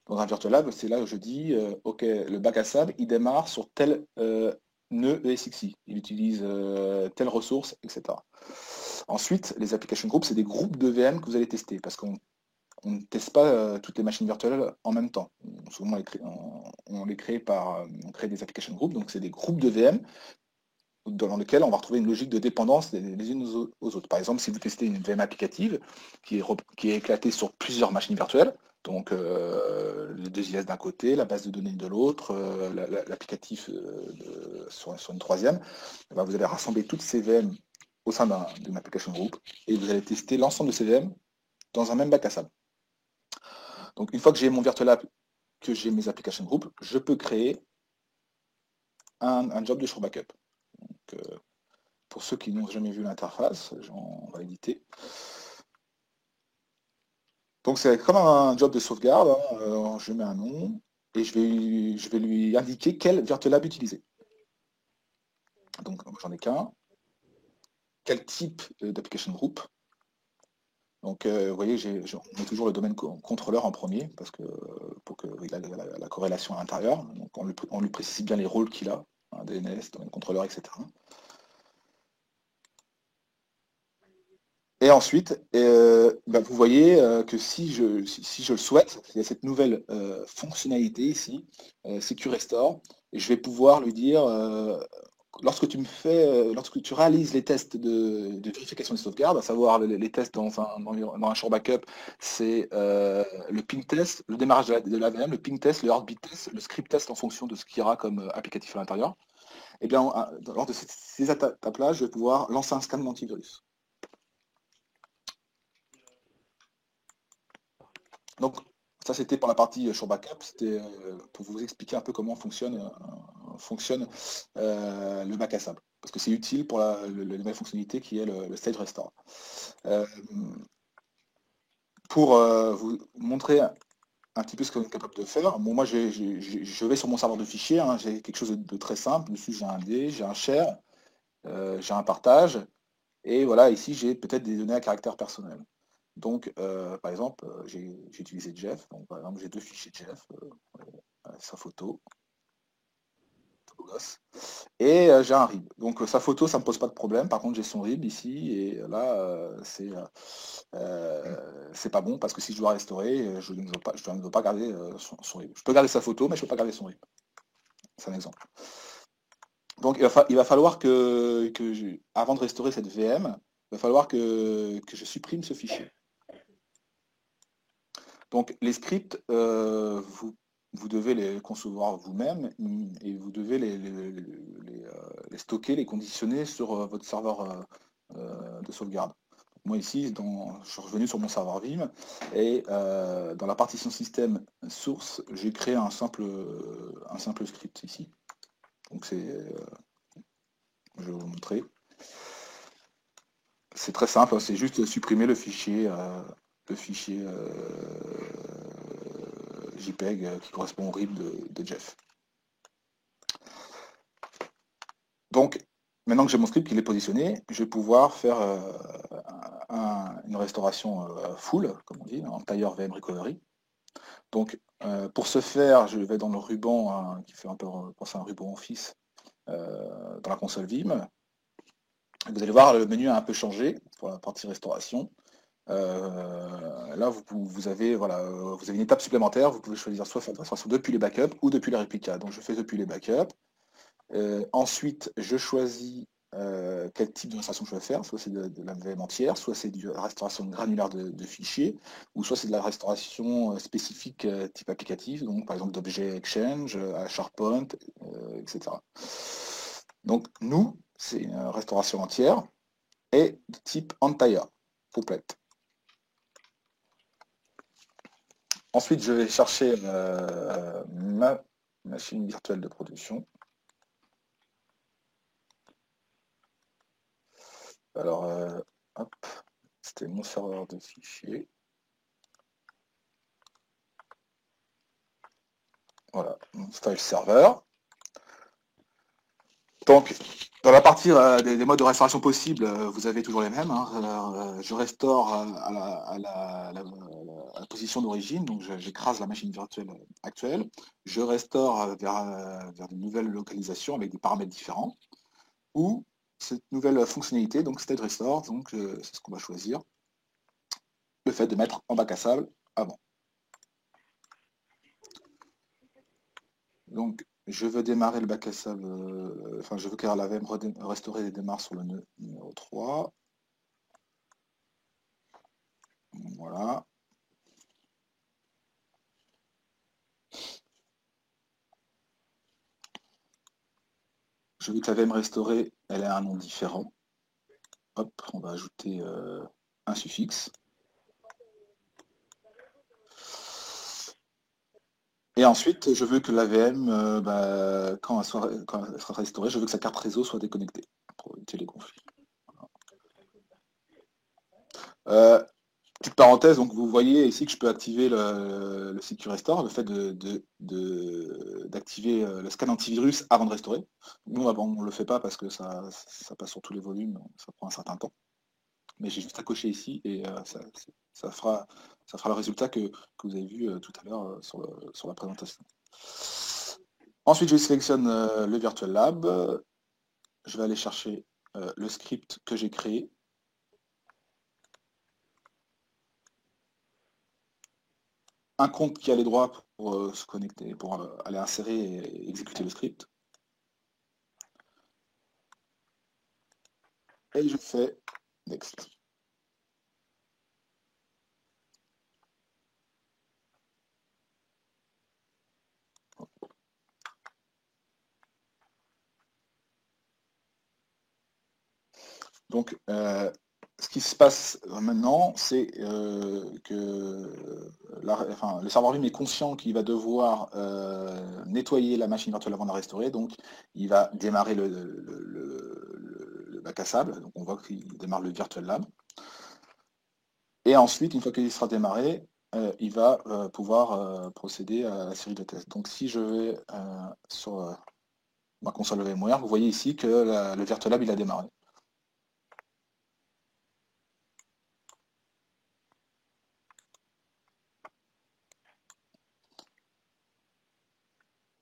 Dans un Virtual Lab, c'est là où je dis, OK, le bac à sable, il démarre sur tel nœud ESXi. Il utilise telle ressource, etc. Ensuite, les application groups, c'est des groupes de VM que vous allez tester, parce qu'on ne teste pas toutes les machines virtuelles en même temps. Souvent, on crée des application groups, donc c'est des groupes de VM dans lesquels on va retrouver une logique de dépendance les unes aux autres. Par exemple, si vous testez une VM applicative qui est éclatée sur plusieurs machines virtuelles, donc les deux IS d'un côté, la base de données de l'autre, l'applicatif sur une troisième, ben vous allez rassembler toutes ces VM au sein d'une application group et vous allez tester l'ensemble de ces VM dans un même bac à sable. Donc une fois que j'ai mon virtual app, que j'ai mes application group, je peux créer un job de Sure Backup. Donc, pour ceux qui n'ont jamais vu l'interface, on va éditer. Donc c'est comme un job de sauvegarde, hein, je mets un nom et je vais lui indiquer quel Virtual Lab utiliser. Donc j'en ai qu'un. Quel type d'application group. Donc vous voyez, on met toujours le domaine contrôleur en premier parce que pour qu'il ait la corrélation à l'intérieur. Donc on lui précise bien les rôles qu'il a, hein, DNS, domaine contrôleur, etc. Et ensuite, bah, vous voyez que si je le souhaite, il y a cette nouvelle fonctionnalité ici, Secure Restore, et je vais pouvoir lui dire, lorsque tu réalises les tests de vérification des sauvegardes, à savoir les tests dans un Sure Backup, c'est le ping test, le démarrage de la VM, le ping test, le heartbeat test, le script test en fonction de ce qu'il y aura comme applicatif à l'intérieur. Et bien, lors de ces étapes-là, je vais pouvoir lancer un scan d'antivirus. Donc, ça, c'était pour la partie Sure Backup. C'était pour vous expliquer un peu comment fonctionne le bac à sable. Parce que c'est utile pour la nouvelle fonctionnalité qui est le stage restore. Pour vous montrer un petit peu ce qu'on est capable de faire, bon, moi, je vais sur mon serveur de fichiers. Hein, j'ai quelque chose de très simple. Dessus, j'ai un D, j'ai un share, j'ai un partage. Et voilà, ici, j'ai peut-être des données à caractère personnel. Donc, par exemple, j'ai utilisé Jeff. Donc, par exemple, j'ai deux fichiers Jeff, sa photo, beau gosse. Et j'ai un RIB. Donc sa photo, ça me pose pas de problème. Par contre, j'ai son RIB ici, et là, c'est pas bon, parce que si je dois restaurer, je ne veux pas garder son RIB. Je peux garder sa photo, mais je peux pas garder son RIB. C'est un exemple. Donc il va falloir avant de restaurer cette VM, il va falloir que je supprime ce fichier. Donc les scripts, vous devez les concevoir vous-même, et vous devez les stocker, les conditionner sur votre serveur de sauvegarde. Moi ici, je suis revenu sur mon serveur Vim, et dans la partition système source, j'ai créé un simple script ici. Donc je vais vous montrer. C'est très simple, c'est juste supprimer le fichier JPEG qui correspond au RIB de Jeff. Donc, maintenant que j'ai mon script qui est positionné, je vais pouvoir faire une restauration full, comme on dit, en tailleur VM Recovery. Donc, pour ce faire, je vais dans le ruban qui fait un peu penser à un ruban Office dans la console Vim. Vous allez voir, le menu a un peu changé pour la partie restauration. Là, vous avez une étape supplémentaire. Vous pouvez choisir soit faire de la restauration depuis les backups ou depuis les réplicas. Donc, je fais depuis les backups. Ensuite, je choisis quel type de restauration je veux faire. Soit c'est de la VM entière, soit c'est de la restauration granulaire de fichiers, ou soit c'est de la restauration spécifique type applicatif, donc par exemple d'objets Exchange, à SharePoint, etc. Donc, nous, c'est une restauration entière et de type entire, complète. Ensuite, je vais chercher ma machine virtuelle de production. Alors, hop, c'était mon serveur de fichiers. Voilà, mon file serveur. Donc, dans la partie des modes de restauration possibles, vous avez toujours les mêmes. Je restaure à la position d'origine, donc j'écrase la machine virtuelle actuelle. Je restaure vers de nouvelles localisations avec des paramètres différents. Ou cette nouvelle fonctionnalité, donc State Restore, donc c'est ce qu'on va choisir. Le fait de mettre en bac à sable avant. Donc, je veux démarrer le bac à sable, je veux que la VM restaurée démarre sur le nœud numéro 3. Voilà. Je veux que la VM restaurée, elle ait un nom différent. Hop, on va ajouter un suffixe. Et ensuite, je veux que la VM, quand elle sera restaurée, je veux que sa carte réseau soit déconnectée pour éviter les conflits. Petite parenthèse, donc vous voyez ici que je peux activer le Secure Restore, le fait d'activer le scan antivirus avant de restaurer. Nous, on ne le fait pas parce que ça passe sur tous les volumes, ça prend un certain temps. Mais j'ai juste à cocher ici, et ça fera le résultat que vous avez vu tout à l'heure sur la présentation. Ensuite, je sélectionne le Virtual Lab. Je vais aller chercher le script que j'ai créé. Un compte qui a les droits pour se connecter, pour aller insérer et exécuter le script. Et je fais Next. Donc, ce qui se passe maintenant, c'est que le serveur Vim est conscient qu'il va devoir nettoyer la machine virtuelle avant de la restaurer, donc il va démarrer le bac à sable, donc on voit qu'il démarre le Virtual Lab. Et ensuite, une fois qu'il sera démarré, il va pouvoir procéder à la série de tests. Donc si je vais sur ma console VMware, vous voyez ici que le Virtual Lab il a démarré.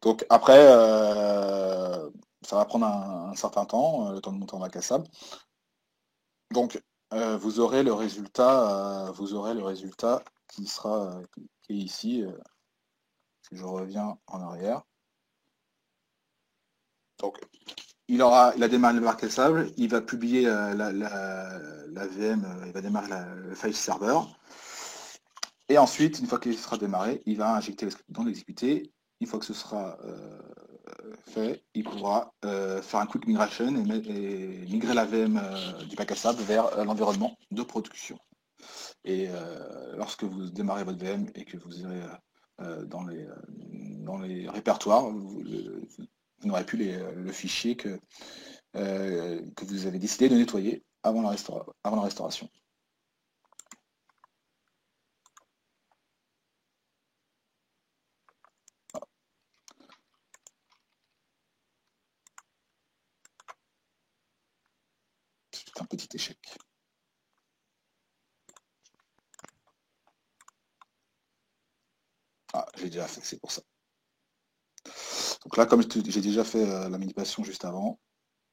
Donc après, ça va prendre un certain temps, le temps de monter en bac à sable. Donc, vous aurez le résultat qui sera qui est ici. Si je reviens en arrière. Donc, il a démarré le bac à sable, il va publier la VM, il va démarrer le file server. Et ensuite, une fois qu'il sera démarré, il va injecter le script dans l'exécuter. Une fois que ce sera fait, il pourra faire un quick migration et migrer la VM du bac à sable vers l'environnement de production. Et lorsque vous démarrez votre VM et que vous irez dans les répertoires, vous n'aurez plus le fichier que vous avez décidé de nettoyer avant la restauration. C'est un petit échec. Ah, j'ai déjà fait, c'est pour ça. Donc là, comme j'ai déjà fait la manipulation juste avant,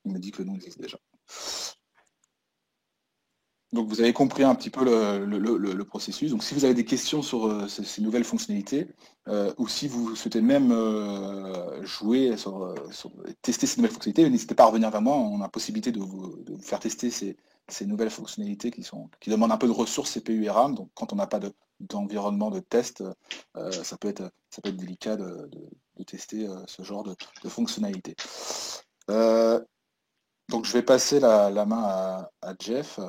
il me dit que le nom existe déjà. Donc vous avez compris un petit peu le processus. Donc si vous avez des questions sur ces nouvelles fonctionnalités, ou si vous souhaitez même jouer tester ces nouvelles fonctionnalités, n'hésitez pas à revenir vers moi. On a la possibilité de vous faire tester ces nouvelles fonctionnalités qui demandent un peu de ressources CPU et RAM. Donc quand on n'a pas d'environnement de test, ça peut être délicat de tester ce genre de fonctionnalités. Donc je vais passer la main à Jeff.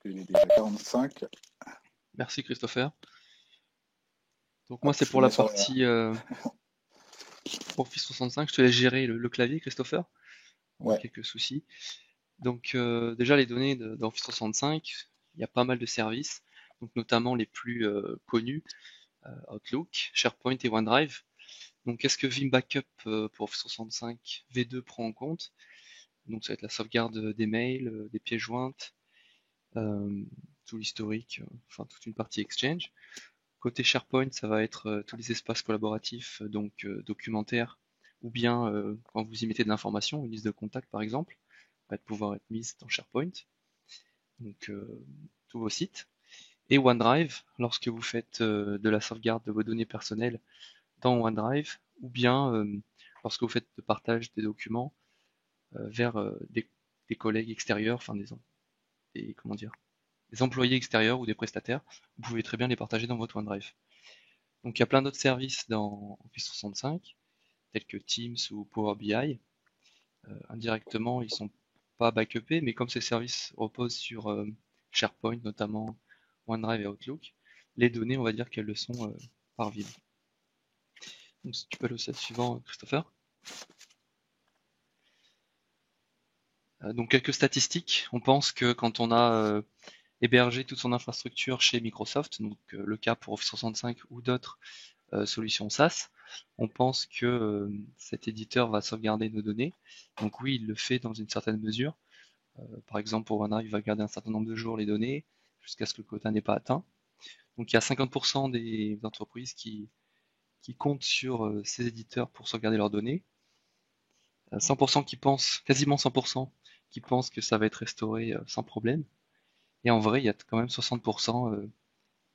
Il est déjà 45. Merci Christopher. Donc moi c'est pour la partie Office 65, je te laisse gérer le clavier Christopher. On a quelques soucis. Donc déjà les données d'Office 65, il y a pas mal de services, donc notamment les plus connus, Outlook, SharePoint et OneDrive. Donc qu'est-ce que Vim Backup pour Office 65 V2 prend en compte? Donc ça va être la sauvegarde des mails, des pièces jointes, tout l'historique, enfin toute une partie Exchange. Côté SharePoint, ça va être tous les espaces collaboratifs, donc documentaires, ou bien quand vous y mettez de l'information, une liste de contacts par exemple, va pouvoir être mise dans SharePoint. Donc tous vos sites. Et OneDrive, lorsque vous faites de la sauvegarde de vos données personnelles dans OneDrive, ou bien lorsque vous faites le partage des documents vers des collègues extérieurs, enfin comment dire, des employés extérieurs ou des prestataires, vous pouvez très bien les partager dans votre OneDrive. Donc il y a plein d'autres services dans Office 65, tels que Teams ou Power BI. Indirectement, ils sont pas backupés, mais comme ces services reposent sur SharePoint, notamment OneDrive et Outlook, les données, on va dire qu'elles le sont par Vim. Donc si tu peux aller au slide suivant, Christopher. Donc quelques statistiques. On pense que quand on a hébergé toute son infrastructure chez Microsoft, donc le cas pour Office 65 ou d'autres solutions SaaS, on pense que cet éditeur va sauvegarder nos données. Donc oui, il le fait dans une certaine mesure. Par exemple, pour OneDrive, il va garder un certain nombre de jours les données jusqu'à ce que le quota n'est pas atteint. Donc il y a 50% des entreprises qui comptent sur ces éditeurs pour sauvegarder leurs données. 100% qui pensent, quasiment 100% qui pensent que ça va être restauré sans problème. Et en vrai, il y a quand même 60%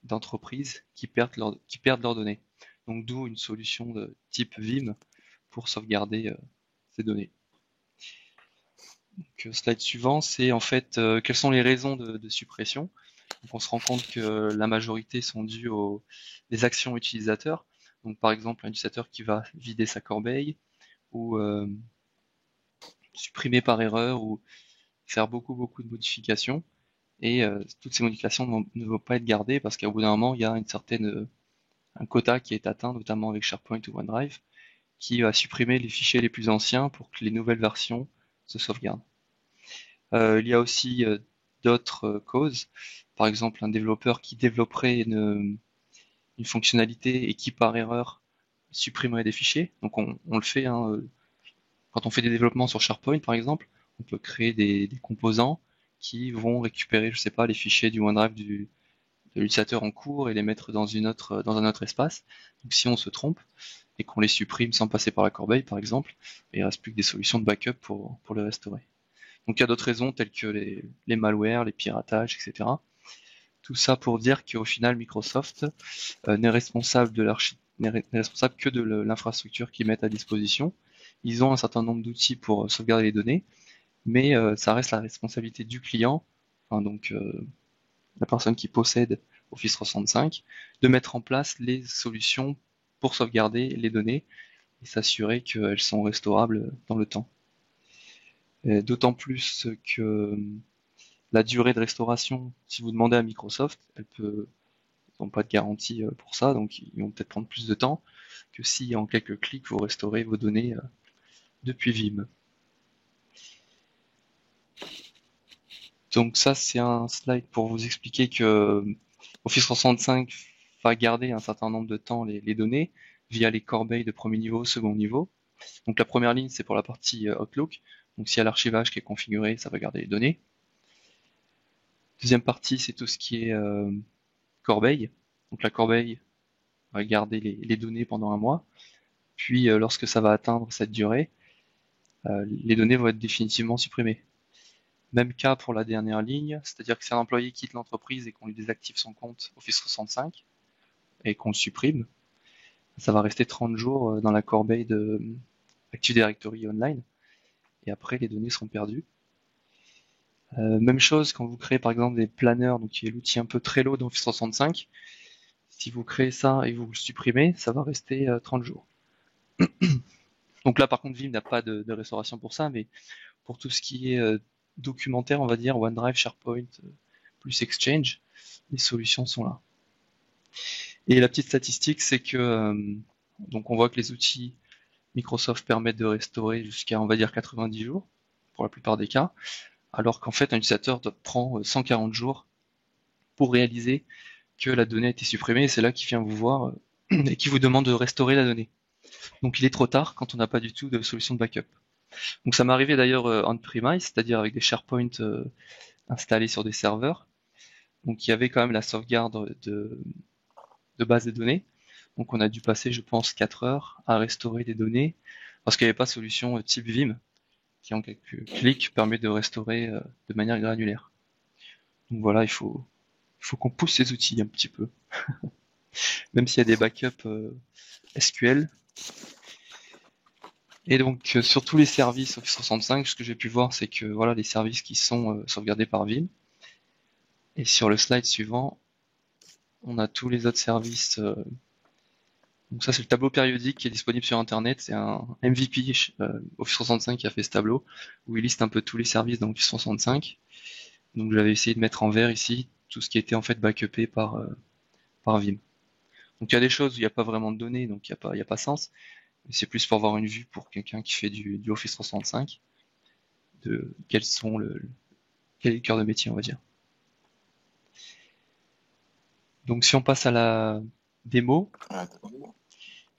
d'entreprises qui perdent leurs données. Donc d'où une solution de type Vim pour sauvegarder ces données. Donc, slide suivant, c'est en fait quelles sont les raisons de suppression. Donc on se rend compte que la majorité sont dues aux actions utilisateurs. Donc par exemple un utilisateur qui va vider sa corbeille ou supprimer par erreur ou faire beaucoup de modifications. Et toutes ces modifications ne vont pas être gardées parce qu'au bout d'un moment il y a un quota qui est atteint, notamment avec SharePoint ou OneDrive, qui va supprimer les fichiers les plus anciens pour que les nouvelles versions se sauvegardent. Il y a aussi d'autres causes. Par exemple, un développeur qui développerait une fonctionnalité et qui par erreur supprimerait des fichiers. Donc on le fait, hein, quand on fait des développements sur SharePoint par exemple, on peut créer des composants qui vont récupérer, je sais pas, les fichiers du OneDrive de l'utilisateur en cours et les mettre dans dans un autre espace. Donc si on se trompe et qu'on les supprime sans passer par la corbeille, par exemple, il reste plus que des solutions de backup pour les restaurer. Donc il y a d'autres raisons telles que les malwares, les piratages, etc. Tout ça pour dire qu'au final, Microsoft n'est responsable n'est responsable que de l'infrastructure qu'ils mettent à disposition. Ils ont un certain nombre d'outils pour sauvegarder les données, mais ça reste la responsabilité du client, enfin, donc la personne qui possède Office 365, de mettre en place les solutions pour sauvegarder les données et s'assurer qu'elles sont restaurables dans le temps. D'autant plus que la durée de restauration, si vous demandez à Microsoft, ils n'ont pas de garantie pour ça, donc ils vont peut-être prendre plus de temps que si en quelques clics vous restaurez vos données depuis Vim. Donc ça, c'est un slide pour vous expliquer que Office 365 va garder un certain nombre de temps les données via les corbeilles de premier niveau, second niveau. Donc la première ligne, c'est pour la partie Outlook. Donc s'il y a l'archivage qui est configuré, ça va garder les données. Deuxième partie, c'est tout ce qui est corbeille. Donc la corbeille va garder les données pendant un mois. Puis lorsque ça va atteindre cette durée, les données vont être définitivement supprimées. Même cas pour la dernière ligne, c'est-à-dire que si un employé quitte l'entreprise et qu'on lui désactive son compte Office 365 et qu'on le supprime, ça va rester 30 jours dans la corbeille de Active Directory Online et après les données seront perdues. Même chose quand vous créez par exemple des planeurs, donc qui est l'outil un peu Trello d'Office 365. Si vous créez ça et vous le supprimez, ça va rester 30 jours. Donc là par contre Vim n'a pas de restauration pour ça, mais pour tout ce qui est documentaire, on va dire OneDrive, SharePoint, plus Exchange, les solutions sont là. Et la petite statistique, c'est que donc on voit que les outils Microsoft permettent de restaurer jusqu'à, on va dire, 90 jours pour la plupart des cas, alors qu'en fait un utilisateur prend 140 jours pour réaliser que la donnée a été supprimée, et c'est là qu'il vient vous voir et qui vous demande de restaurer la donnée. Donc il est trop tard quand on n'a pas du tout de solution de backup. Donc ça m'est arrivé d'ailleurs on-premise, c'est-à-dire avec des SharePoint installés sur des serveurs. Donc il y avait quand même la sauvegarde de base de données. Donc on a dû passer, je pense, 4 heures à restaurer des données parce qu'il n'y avait pas de solution type Vim qui en quelques clics permet de restaurer de manière granulaire. Donc voilà, il faut qu'on pousse ces outils un petit peu. Même s'il y a des backups SQL. Et donc sur tous les services Office 365, ce que j'ai pu voir, c'est que voilà les services qui sont sauvegardés par Vim. Et sur le slide suivant, on a tous les autres services. Donc ça, c'est le tableau périodique qui est disponible sur Internet. C'est un MVP Office 365 qui a fait ce tableau, où il liste un peu tous les services dans Office 365. Donc j'avais essayé de mettre en vert ici tout ce qui était en fait backupé par Vim. Donc il y a des choses où il n'y a pas vraiment de données, donc il n'y a pas sens. Mais c'est plus pour avoir une vue pour quelqu'un qui fait du Office 365, de quel est le cœur de métier, on va dire. Donc si on passe à la démo,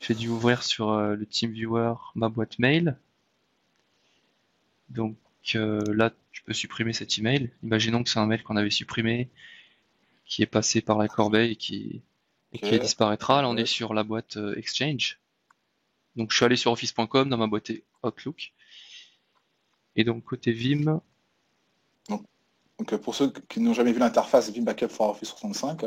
j'ai dû ouvrir sur le TeamViewer ma boîte mail. Donc là, tu peux supprimer cet email. Imaginons que c'est un mail qu'on avait supprimé, qui est passé par la corbeille et qui disparaîtra. Là, on est sur la boîte Exchange. Donc je suis allé sur office.com dans ma boîte Outlook. Et donc côté Vim. Donc pour ceux qui n'ont jamais vu l'interface Vim Backup for Office 365,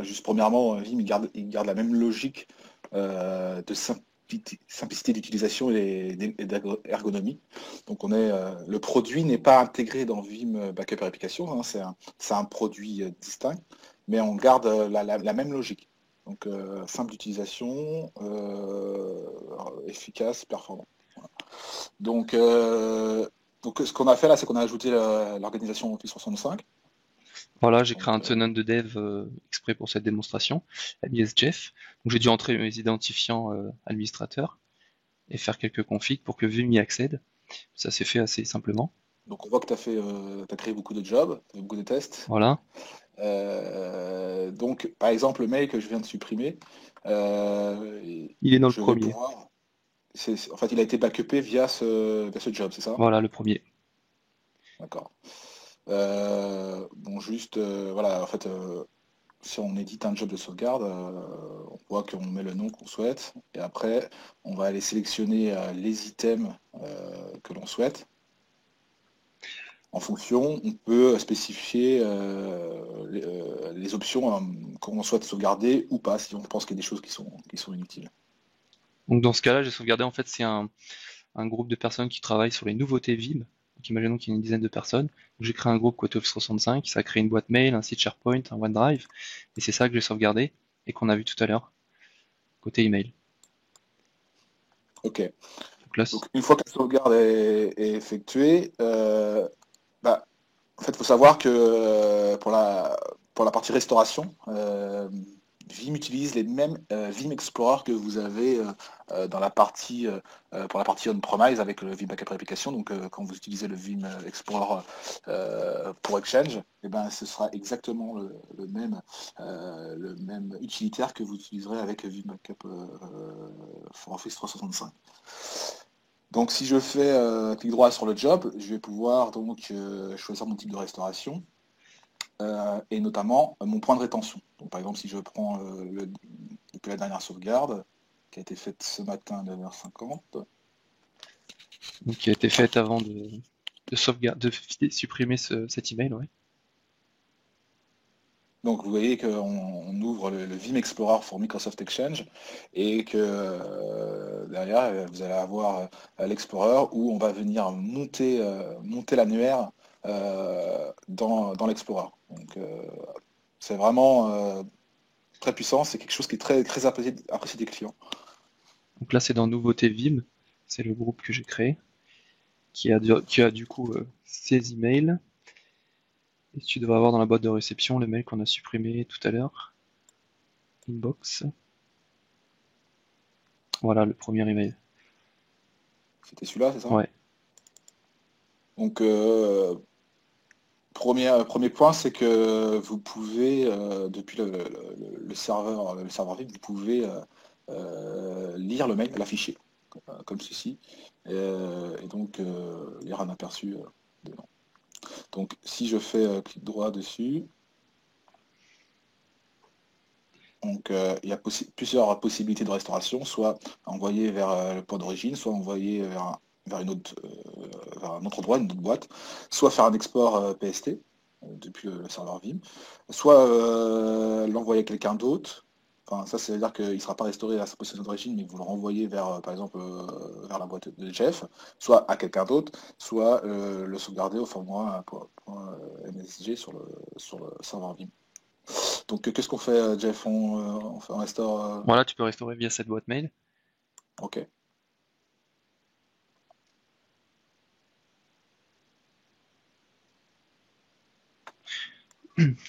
juste premièrement, Vim il garde la même logique de simplicité d'utilisation et d'ergonomie. Donc le produit n'est pas intégré dans Vim Backup et Réplication, c'est un produit distinct, mais on garde la même logique. Donc simple d'utilisation, efficace, performant. Voilà. Donc ce qu'on a fait là, c'est qu'on a ajouté l'organisation Office 365. Voilà, j'ai créé un tenant de dev exprès pour cette démonstration, alias Jeff. Donc j'ai dû entrer mes identifiants administrateurs et faire quelques configs pour que Vim y accède. Ça s'est fait assez simplement. Donc on voit que tu as créé beaucoup de jobs, beaucoup de tests. Voilà. Donc par exemple le mail que je viens de supprimer, il est dans le premier. En fait il a été backupé via ce job, c'est ça? Voilà, le premier. D'accord. Bon, juste, voilà, en fait, si on édite un job de sauvegarde, on voit qu'on met le nom qu'on souhaite, et après, on va aller sélectionner les items que l'on souhaite. En fonction, on peut spécifier les options qu'on souhaite sauvegarder ou pas, si on pense qu'il y a des choses qui sont inutiles. Donc dans ce cas-là, j'ai sauvegardé, en fait, c'est un groupe de personnes qui travaillent sur les nouveautés Vim. Donc imaginons qu'il y a une dizaine de personnes. Donc j'ai créé un groupe côté Office 365, ça a créé une boîte mail, un site SharePoint, un OneDrive, et c'est ça que j'ai sauvegardé et qu'on a vu tout à l'heure, côté email. Ok. Donc là, Donc une fois que la sauvegarde est effectuée, bah, en fait, il faut savoir que pour la partie restauration, Vim utilise les mêmes Vim Explorer que vous avez dans la partie pour la partie on-premise avec le Vim Backup Replication. Donc, quand vous utilisez le Vim Explorer pour Exchange, eh ben, ce sera exactement le même utilitaire que vous utiliserez avec Vim Backup for Office 365. Donc si je fais clic droit sur le job, je vais pouvoir donc choisir mon type de restauration et notamment mon point de rétention. Donc par exemple si je prends depuis la dernière sauvegarde qui a été faite ce matin à 9h50. donc, qui a été faite avant de sauvegarder, de supprimer cet email, ouais. Donc vous voyez qu'on ouvre le Vim Explorer for Microsoft Exchange et que derrière vous allez avoir l'Explorer où on va venir monter l'annuaire dans l'Explorer. Donc c'est vraiment très puissant, c'est quelque chose qui est très, très apprécié des clients. Donc là, c'est dans Nouveautés Vim, c'est le groupe que j'ai créé, qui a du coup ces emails. Et tu devrais avoir dans la boîte de réception le mail qu'on a supprimé tout à l'heure. Inbox. Voilà le premier email. C'était celui-là, c'est ça? Ouais. Donc premier point, c'est que vous pouvez, depuis le serveur Vim, vous pouvez lire le mail, l'afficher, comme ceci, et donc lire un aperçu dedans. Donc si je fais clic droit dessus, donc il y a plusieurs possibilités de restauration, soit envoyer vers le point d'origine, soit envoyer vers vers un autre endroit, une autre boîte, soit faire un export PST depuis le serveur Vim, soit l'envoyer à quelqu'un d'autre. Enfin, ça veut dire qu'il ne sera pas restauré à sa position d'origine, mais vous le renvoyez vers, par exemple, vers la boîte de Jeff, soit à quelqu'un d'autre, soit le sauvegarder au format .msg sur le serveur Vim. Donc qu'est-ce qu'on fait, Jeff? On restaure. Voilà, tu peux restaurer via cette boîte mail. Ok.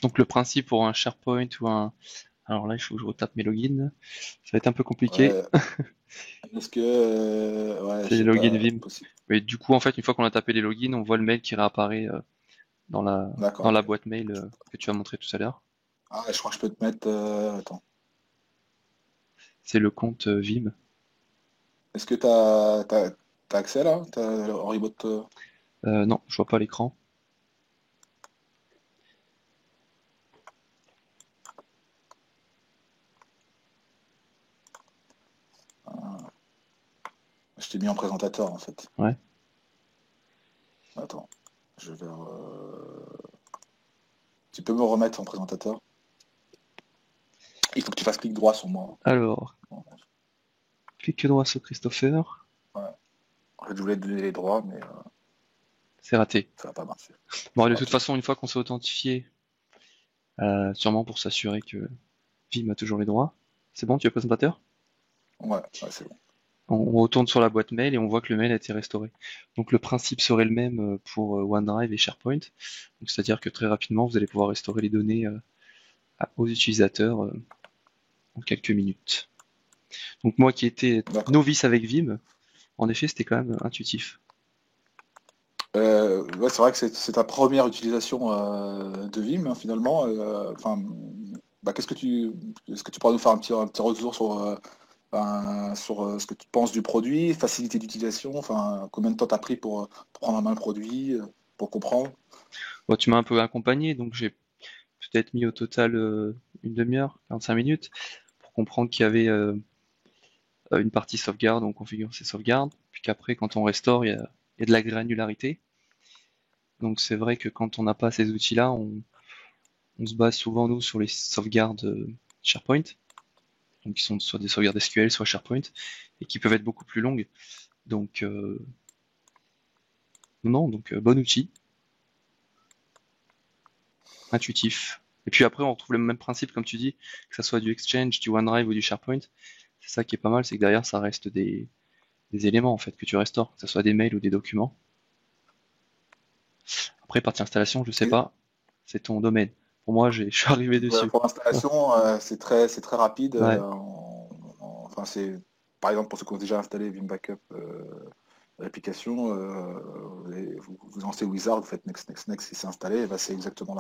Donc le principe pour un SharePoint ou un... Alors là, il faut que je retape mes logins. Ça va être un peu compliqué. Ouais. Est-ce que ouais, je C'est les sais logins pas, Vim. possible. Mais du coup, en fait, une fois qu'on a tapé les logins, on voit le mail qui réapparaît dans D'accord, la ok. boîte mail que tu as montré tout à l'heure. Ah, je crois que je peux te mettre. Attends. C'est le compte Vim. Est-ce que t'as accès là? T'as le Horibot Non, je vois pas l'écran. Je t'ai mis en présentateur en fait. Ouais. Attends. Je vais. Tu peux me remettre en présentateur? Il faut que tu fasses clic droit sur moi. Alors, clique droit sur Christopher. Ouais. En fait, je voulais te donner les droits, mais C'est raté. ça va pas marcher. Bon, C'est de toute raté. façon, une fois qu'on s'est authentifié, sûrement pour s'assurer que Vim a toujours les droits. C'est bon, tu es présentateur? Ouais, ouais, c'est bon. On retourne sur la boîte mail et on voit que le mail a été restauré. Donc le principe serait le même pour OneDrive et SharePoint. Donc c'est-à-dire que très rapidement, vous allez pouvoir restaurer les données aux utilisateurs en quelques minutes. Donc moi qui étais D'accord. novice avec Vim, en effet, c'était quand même intuitif. Ouais, c'est vrai que c'est ta première utilisation de Vim, hein, finalement. Enfin, bah, est-ce que tu pourrais nous faire un petit retour sur ce que tu penses du produit, facilité d'utilisation, enfin, combien de temps t'as pris pour prendre en main le produit, pour comprendre? Bon, tu m'as un peu accompagné, donc j'ai peut-être mis au total une demi-heure, 45 minutes, pour comprendre qu'il y avait une partie sauvegarde, on configure ses sauvegardes, puis qu'après, quand on restaure, il y a de la granularité. Donc c'est vrai que quand on n'a pas ces outils-là, on se base souvent, nous, sur les sauvegardes SharePoint, donc qui sont soit des sauvegardes SQL, soit SharePoint, et qui peuvent être beaucoup plus longues. Donc, non, donc bon outil, intuitif. Et puis après, on retrouve le même principe, comme tu dis, que ça soit du Exchange, du OneDrive ou du SharePoint. C'est ça qui est pas mal, c'est que derrière, ça reste des éléments en fait que tu restaures, que ce soit des mails ou des documents. Après, partie installation, je sais Et, pas, c'est ton domaine. Pour moi, je suis arrivé dessus. pour l'installation, c'est très rapide. Ouais, Enfin, c'est par exemple pour ceux qui ont déjà installé Vim Backup l'application, vous lancez Wizard, vous faites next, next, next, si c'est installé, et ben, c'est exactement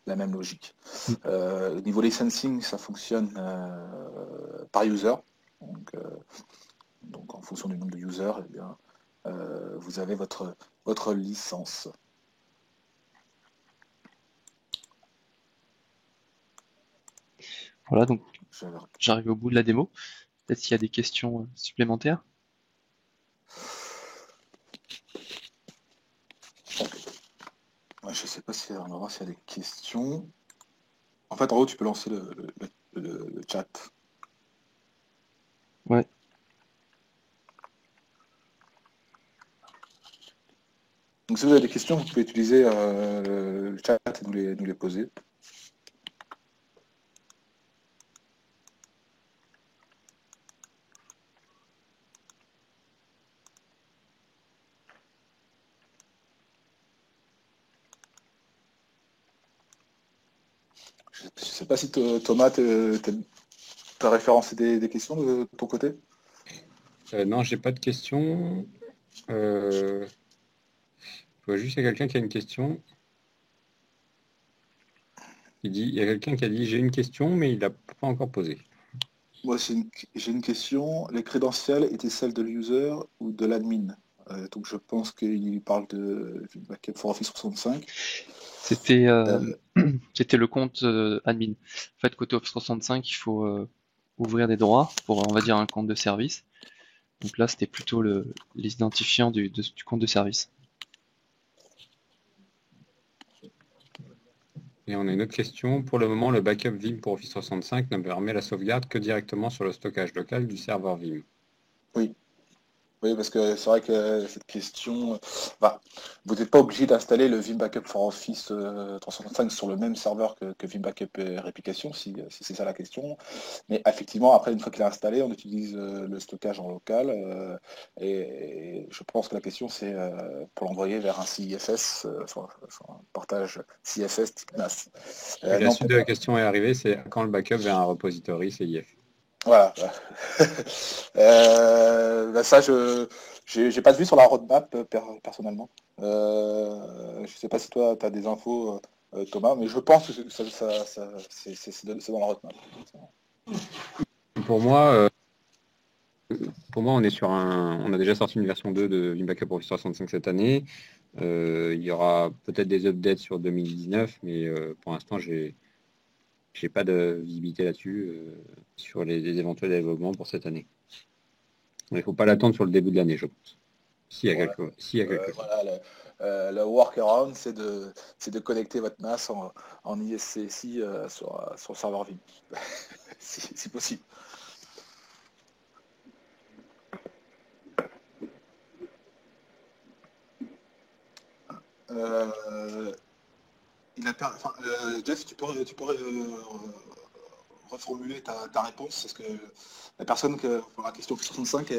la même logique. mm, Au niveau licensing, ça fonctionne par user. Donc, donc en fonction du nombre de users, eh bien, vous avez votre licence. voilà, donc J'avais- j'arrive au bout de la démo. Peut-être s'il y a des questions supplémentaires. Ouais, je sais pas si on va voir s'il y a des questions. En fait, en haut, tu peux lancer le chat. Ouais. Donc si vous avez des questions, vous pouvez utiliser le chat et nous les poser. Je ne sais pas si Thomas, tu as référencé des questions de ton côté. Non, j'ai pas de questions. Je vois juste qu'il y a quelqu'un qui a une question. Il y a quelqu'un qui a dit j'ai une question, mais il n'a pas encore posé. Moi, j'ai une question. Les crédentiels étaient celles de l'user ou de l'admin? Donc je pense qu'il parle de Backup for Office 65. C'était Euh, c'était le compte admin. En fait, côté Office 365, il faut ouvrir des droits pour, on va dire, un compte de service. Donc là, c'était plutôt les identifiants du compte de service. Et on a une autre question. Pour le moment, le backup Vim pour Office 365 ne permet la sauvegarde que directement sur le stockage local du serveur Vim. oui. Oui, parce que c'est vrai que cette question, bah, vous n'êtes pas obligé d'installer le Vim Backup for Office 365 sur le même serveur que Vim Backup et Réplication, si c'est ça la question. Mais effectivement, après, une fois qu'il est installé, on utilise le stockage en local. Et je pense que la question, c'est pour l'envoyer vers un CIFS, sur un portage CFS type NAS. Et la Non, suite de la question est arrivée, c'est quand le backup vers un repository CIF. voilà. Bah ça, j'ai pas de vue sur la roadmap personnellement. Je sais pas si toi, tu as des infos, Thomas, mais je pense que c'est dans la roadmap. Pour moi, on est sur on a déjà sorti une version 2 de Vim Backup Office 365 cette année. Il y aura peut-être des updates sur 2019, mais pour l'instant, j'ai pas de visibilité là-dessus, sur les éventuels développements pour cette année. Il ne faut pas l'attendre sur le début de l'année, je pense. Ouais. S'il y a quelque chose. Voilà, le workaround, c'est de connecter votre NAS en ISCSI sur le serveur Vim, si possible. Euh, Jeff, tu pourrais reformuler ta réponse, parce que la personne pour la question 65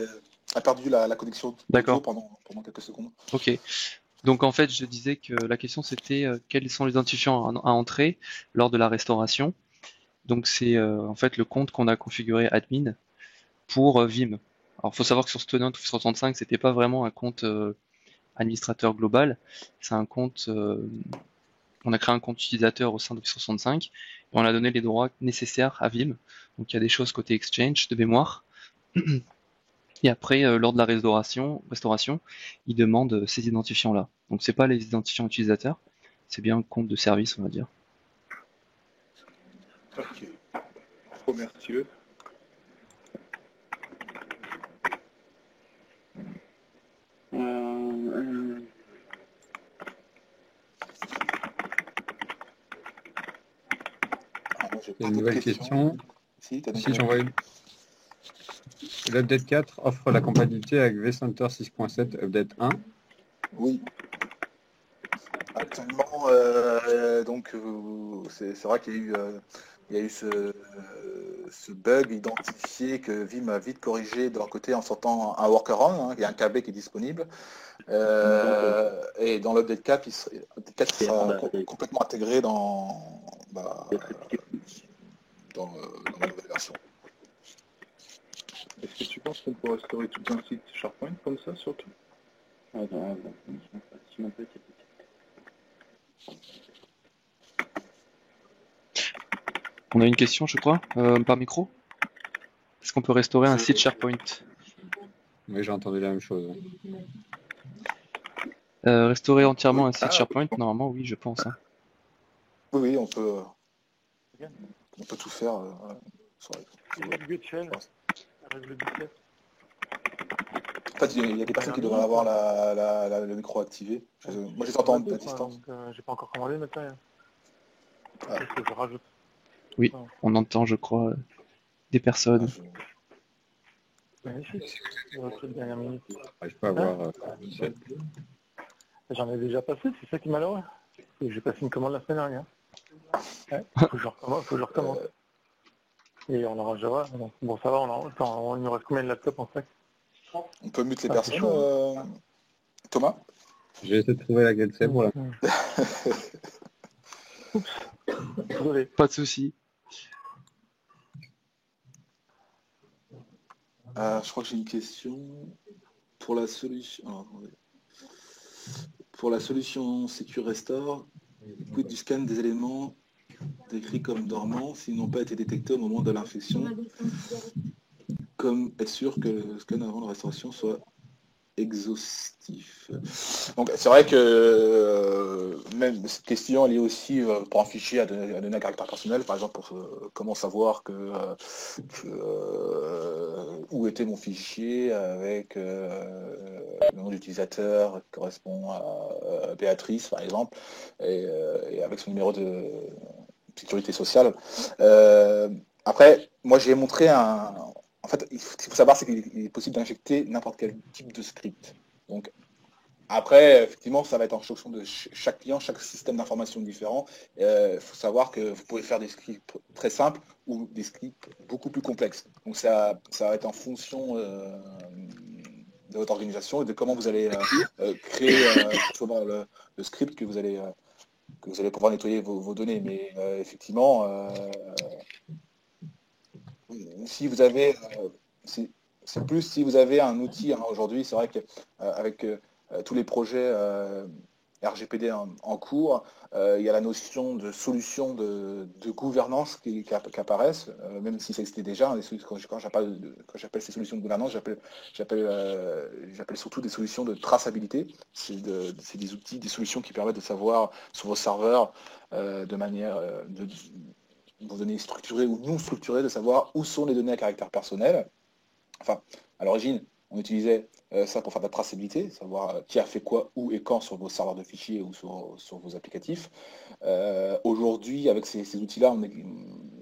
a perdu la connexion audio D'accord. pendant quelques secondes. Ok. Donc en fait, je disais que la question c'était quels sont les identifiants à entrer lors de la restauration. Donc c'est en fait le compte qu'on a configuré admin pour Vim. Alors faut savoir que sur ce tenant Office 365, c'était pas vraiment un compte administrateur global, c'est un compte on a créé un compte utilisateur au sein d'Office 365 et on a donné les droits nécessaires à Vim. Donc il y a des choses côté Exchange de mémoire. Et après, lors de la restauration, il demande ces identifiants-là. Donc c'est pas les identifiants utilisateurs, c'est bien un compte de service, on va dire. Ok. Remercieux. J'ai Il y a une nouvelle question. Si, t'as Si j'envoie l'update 4 offre la compatibilité avec vCenter 6.7 update 1. Oui. Actuellement, c'est vrai qu'il y a eu ce bug identifié que Vim a vite corrigé de leur côté en sortant un workaround, hein, il y a un KB qui est disponible. Et dans l'update 4, update 4 sera complètement intégré dans la nouvelle version. Est-ce que tu penses qu'on peut restaurer tout un site SharePoint comme ça, surtout? On a une question, je crois, par micro. Est-ce qu'on peut restaurer un site SharePoint? Oui, j'ai entendu la même chose. Restaurer entièrement un site Ah, SharePoint, normalement, oui, je pense. Hein. Oui, on peut tout faire. En fait, il y a des personnes qui devraient avoir le micro activé. Moi, je les entends à distance. J'ai pas encore commandé le matériel. Ah. Est-ce que je rajoute? Oui, on entend, je crois, des personnes. Magnifique. Toute dernière minute. J'arrive pas à voir. J'en ai déjà passé, c'est ça qui est malheureux. J'ai passé une commande la semaine dernière. Ouais, faut que je recommence. Et on arrangera. Bon, ça va, il nous reste combien de laptops en fait? On peut mute les personnes, Thomas? J'ai essayé de trouver laquelle c'est pour la... Oups, désolé. Pas de souci. Je crois que j'ai une question pour la solution. Pour la solution Secure Restore, quid du scan des éléments décrits comme dormants s'ils n'ont pas été détectés au moment de l'infection, comme être sûr que le scan avant la restauration soit exhaustif. Donc c'est vrai que même cette question elle est aussi pour un fichier à donner un caractère personnel, par exemple pour comment savoir où était mon fichier avec le nom d'utilisateur qui correspond à Béatrice par exemple et avec son numéro de sécurité sociale. Après, moi j'ai montré en fait, ce qu'il faut savoir, c'est qu'il est possible d'injecter n'importe quel type de script. Donc, après, effectivement, ça va être en fonction de chaque client, chaque système d'information différent. Il faut savoir que vous pouvez faire des scripts très simples ou des scripts beaucoup plus complexes. Donc, ça va être en fonction de votre organisation et de comment vous allez créer le script que vous allez pouvoir nettoyer vos données. Mais effectivement, si vous avez, c'est plus si vous avez un outil aujourd'hui, c'est vrai qu'avec tous les projets RGPD en cours, il y a la notion de solution de gouvernance qui apparaissent, même si ça existait déjà. Quand j'appelle ces solutions de gouvernance, j'appelle surtout des solutions de traçabilité. C'est des outils, des solutions qui permettent de savoir sur vos serveurs de manière vos données structurées ou non structurées, de savoir où sont les données à caractère personnel. Enfin, à l'origine, on utilisait ça pour faire de la traçabilité, savoir qui a fait quoi, où et quand sur vos serveurs de fichiers ou sur vos applicatifs. Aujourd'hui, avec ces outils-là,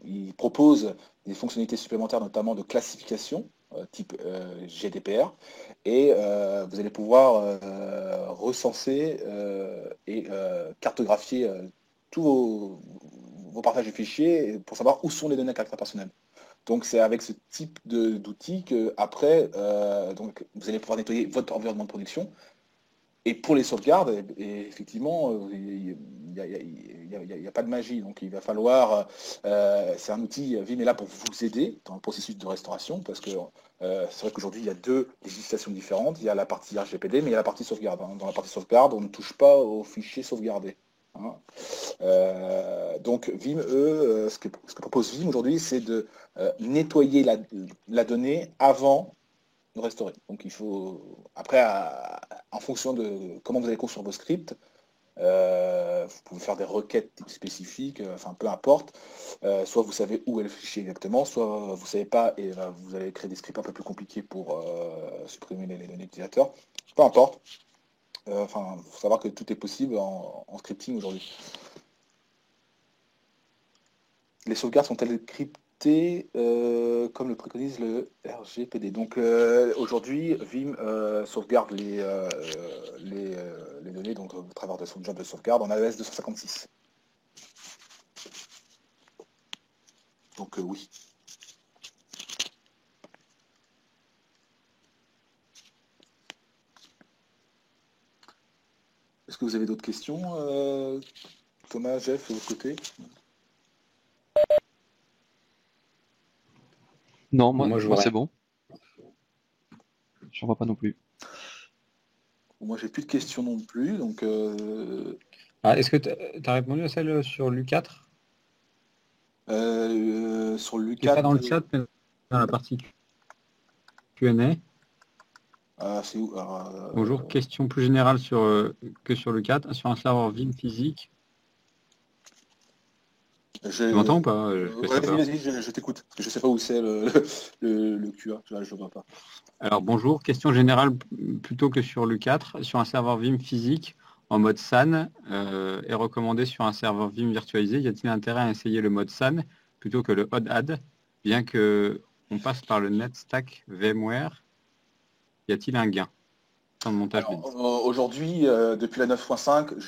ils proposent des fonctionnalités supplémentaires, notamment de classification, type GDPR, et vous allez pouvoir recenser et cartographier tous vos partages de fichiers pour savoir où sont les données à caractère personnel. Donc c'est avec ce type d'outils que après, donc, vous allez pouvoir nettoyer votre environnement de production. Et pour les sauvegardes, et effectivement, il n'y a pas de magie. Donc il va falloir, c'est un outil, Vim est là pour vous aider dans le processus de restauration, parce que c'est vrai qu'aujourd'hui, il y a deux législations différentes. Il y a la partie RGPD, mais il y a la partie sauvegarde. Dans la partie sauvegarde, on ne touche pas aux fichiers sauvegardés. Donc Vim, ce que propose Vim aujourd'hui, c'est de nettoyer la donnée avant de restaurer. Donc il faut, après, en fonction de comment vous allez construire vos scripts, Vous pouvez faire des requêtes spécifiques, enfin peu importe. Soit vous savez où est le fichier exactement, soit vous ne savez pas et vous allez créer des scripts un peu plus compliqués pour supprimer les données utilisateurs. Peu importe. Enfin, il faut savoir que tout est possible en scripting aujourd'hui. Les sauvegardes sont-elles cryptées comme le préconise le RGPD? Donc aujourd'hui, Vim sauvegarde les données donc, au travers de son job de sauvegarde en AES 256. Donc oui. Est-ce que vous avez d'autres questions, Thomas, Jeff, de votre côté? Non, Moi, je vois c'est rien. bon. J'en vois pas non plus. Moi, j'ai plus de questions non plus, donc Est-ce que tu as répondu à celle sur l'U4? sur Qui n'est pas l'U4, dans le chat, mais dans la partie Q&A. c'est où? Bonjour, question plus générale que sur le 4, sur un serveur Vim physique. Tu m'entends ou pas? Vas-y, je t'écoute, parce que je sais pas où c'est le QA, je le vois pas. Alors bonjour, question générale plutôt que sur le 4, sur un serveur Vim physique en mode SAN est recommandé sur un serveur Vim virtualisé. Y a-t-il intérêt à essayer le mode SAN plutôt que le ODAD, bien que on passe par le NetStack VMware? Y a-t-il un gain? Temps de montage de disque. Aujourd'hui, depuis la 9.5,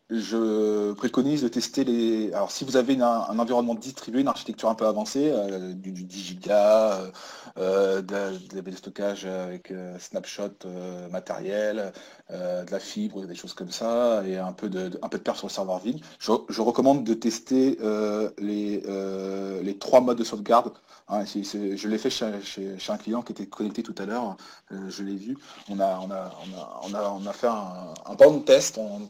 je préconise de tester les... Alors si vous avez un environnement distribué, une architecture un peu avancée, du 10 gigas, de la baie de stockage avec snapshot matériel, de la fibre, des choses comme ça, et un peu de perf sur le serveur Vim, je recommande de tester les 3 modes de sauvegarde. Hein, je l'ai fait chez un client qui était connecté tout à l'heure, je l'ai vu. On a fait un bon test en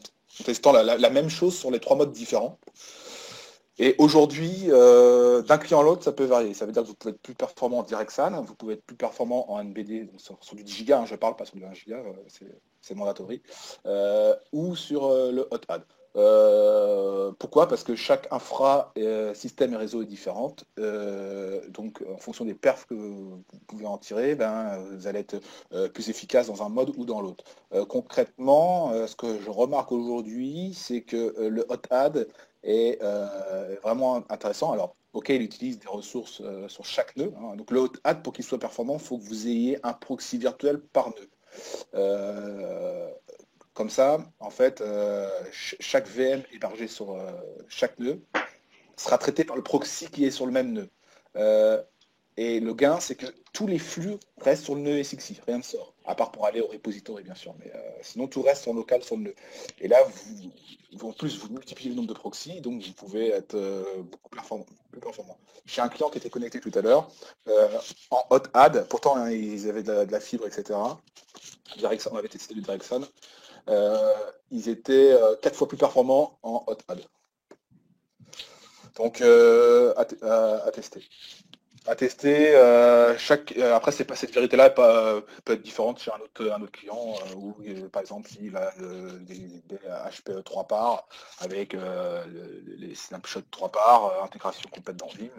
testant la même chose sur les 3 modes différents. Et aujourd'hui, d'un client à l'autre, ça peut varier. Ça veut dire que vous pouvez être plus performant en DirectSAN, vous pouvez être plus performant en NBD, donc sur du 10 gigas, hein, je parle pas sur du 1 giga, c'est mandatory, ou sur le HotAD. Pourquoi? Parce que chaque infra, système et réseau est différente. Donc en fonction des perfs que vous pouvez en tirer, vous allez être plus efficace dans un mode ou dans l'autre. Concrètement, ce que je remarque aujourd'hui, c'est que le HotAD est vraiment intéressant. Alors, ok, il utilise des ressources sur chaque nœud. Hein. Donc le HotAD, pour qu'il soit performant, il faut que vous ayez un proxy virtuel par nœud. Comme ça, en fait, chaque VM hébergé sur chaque nœud sera traité par le proxy qui est sur le même nœud. Et le gain, c'est que tous les flux restent sur le nœud SXI, rien ne sort, à part pour aller au repository, bien sûr, mais sinon tout reste en local sur le nœud. Et là, en plus, vous multipliez le nombre de proxys, donc vous pouvez être beaucoup plus performant. J'ai un client qui était connecté tout à l'heure, en hot add, pourtant hein, ils avaient de la fibre, etc. On avait testé du DirectSAN. Ils étaient 4 fois plus performants en hot add. Donc à tester. À tester. Après, cette vérité-là peut être différente chez un autre client où, par exemple, s'il a des HPE 3 parts avec les snapshots 3 parts, intégration complète dans Vim,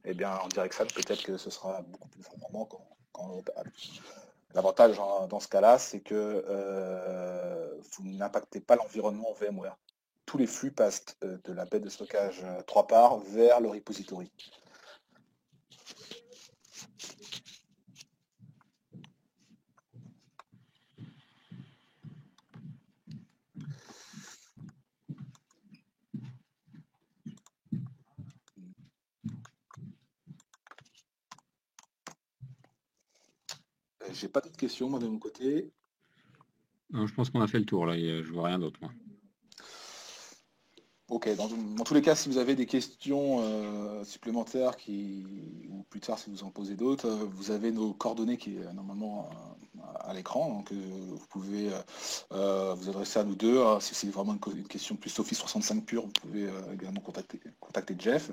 et bien en DirectSAN, peut-être que ce sera beaucoup plus performant qu'en HotAD. L'avantage dans ce cas-là, c'est que vous n'impactez pas l'environnement VMware. Tous les flux passent de la baie de stockage 3 parts vers le repository. J'ai pas d'autres questions, moi, de mon côté. Je pense qu'on a fait le tour, là. Je vois rien d'autre, moi. Ok, dans tous les cas, si vous avez des questions supplémentaires ou plus tard si vous en posez d'autres, vous avez nos coordonnées qui est normalement à l'écran, donc vous pouvez vous adresser à nous deux. Si c'est vraiment une question plus Office 365 pure, vous pouvez également contacter Jeff.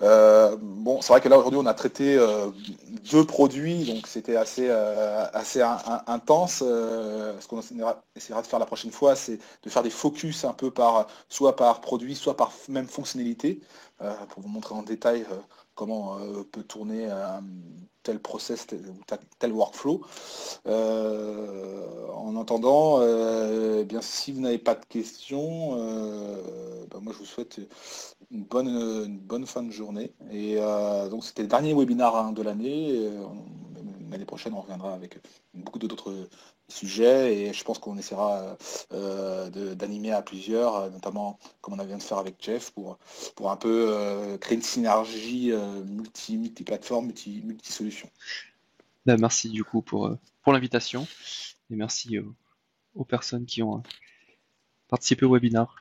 Bon, c'est vrai que là aujourd'hui on a traité 2 produits, donc c'était assez intense. Ce qu'on essaiera de faire la prochaine fois, c'est de faire des focus un peu soit par produit, soit par même fonctionnalité, pour vous montrer en détail comment peut tourner tel process, tel workflow. En attendant, bien si vous n'avez pas de questions, moi je vous souhaite une bonne fin de journée. Et donc c'était le dernier webinaire de l'année. L'année prochaine, on reviendra avec beaucoup d'autres sujets et je pense qu'on essaiera d'animer à plusieurs, notamment comme on vient de faire avec Jeff, pour un peu créer une synergie multi-plateforme, multi-solution. Merci du coup pour l'invitation et merci aux personnes qui ont participé au webinaire.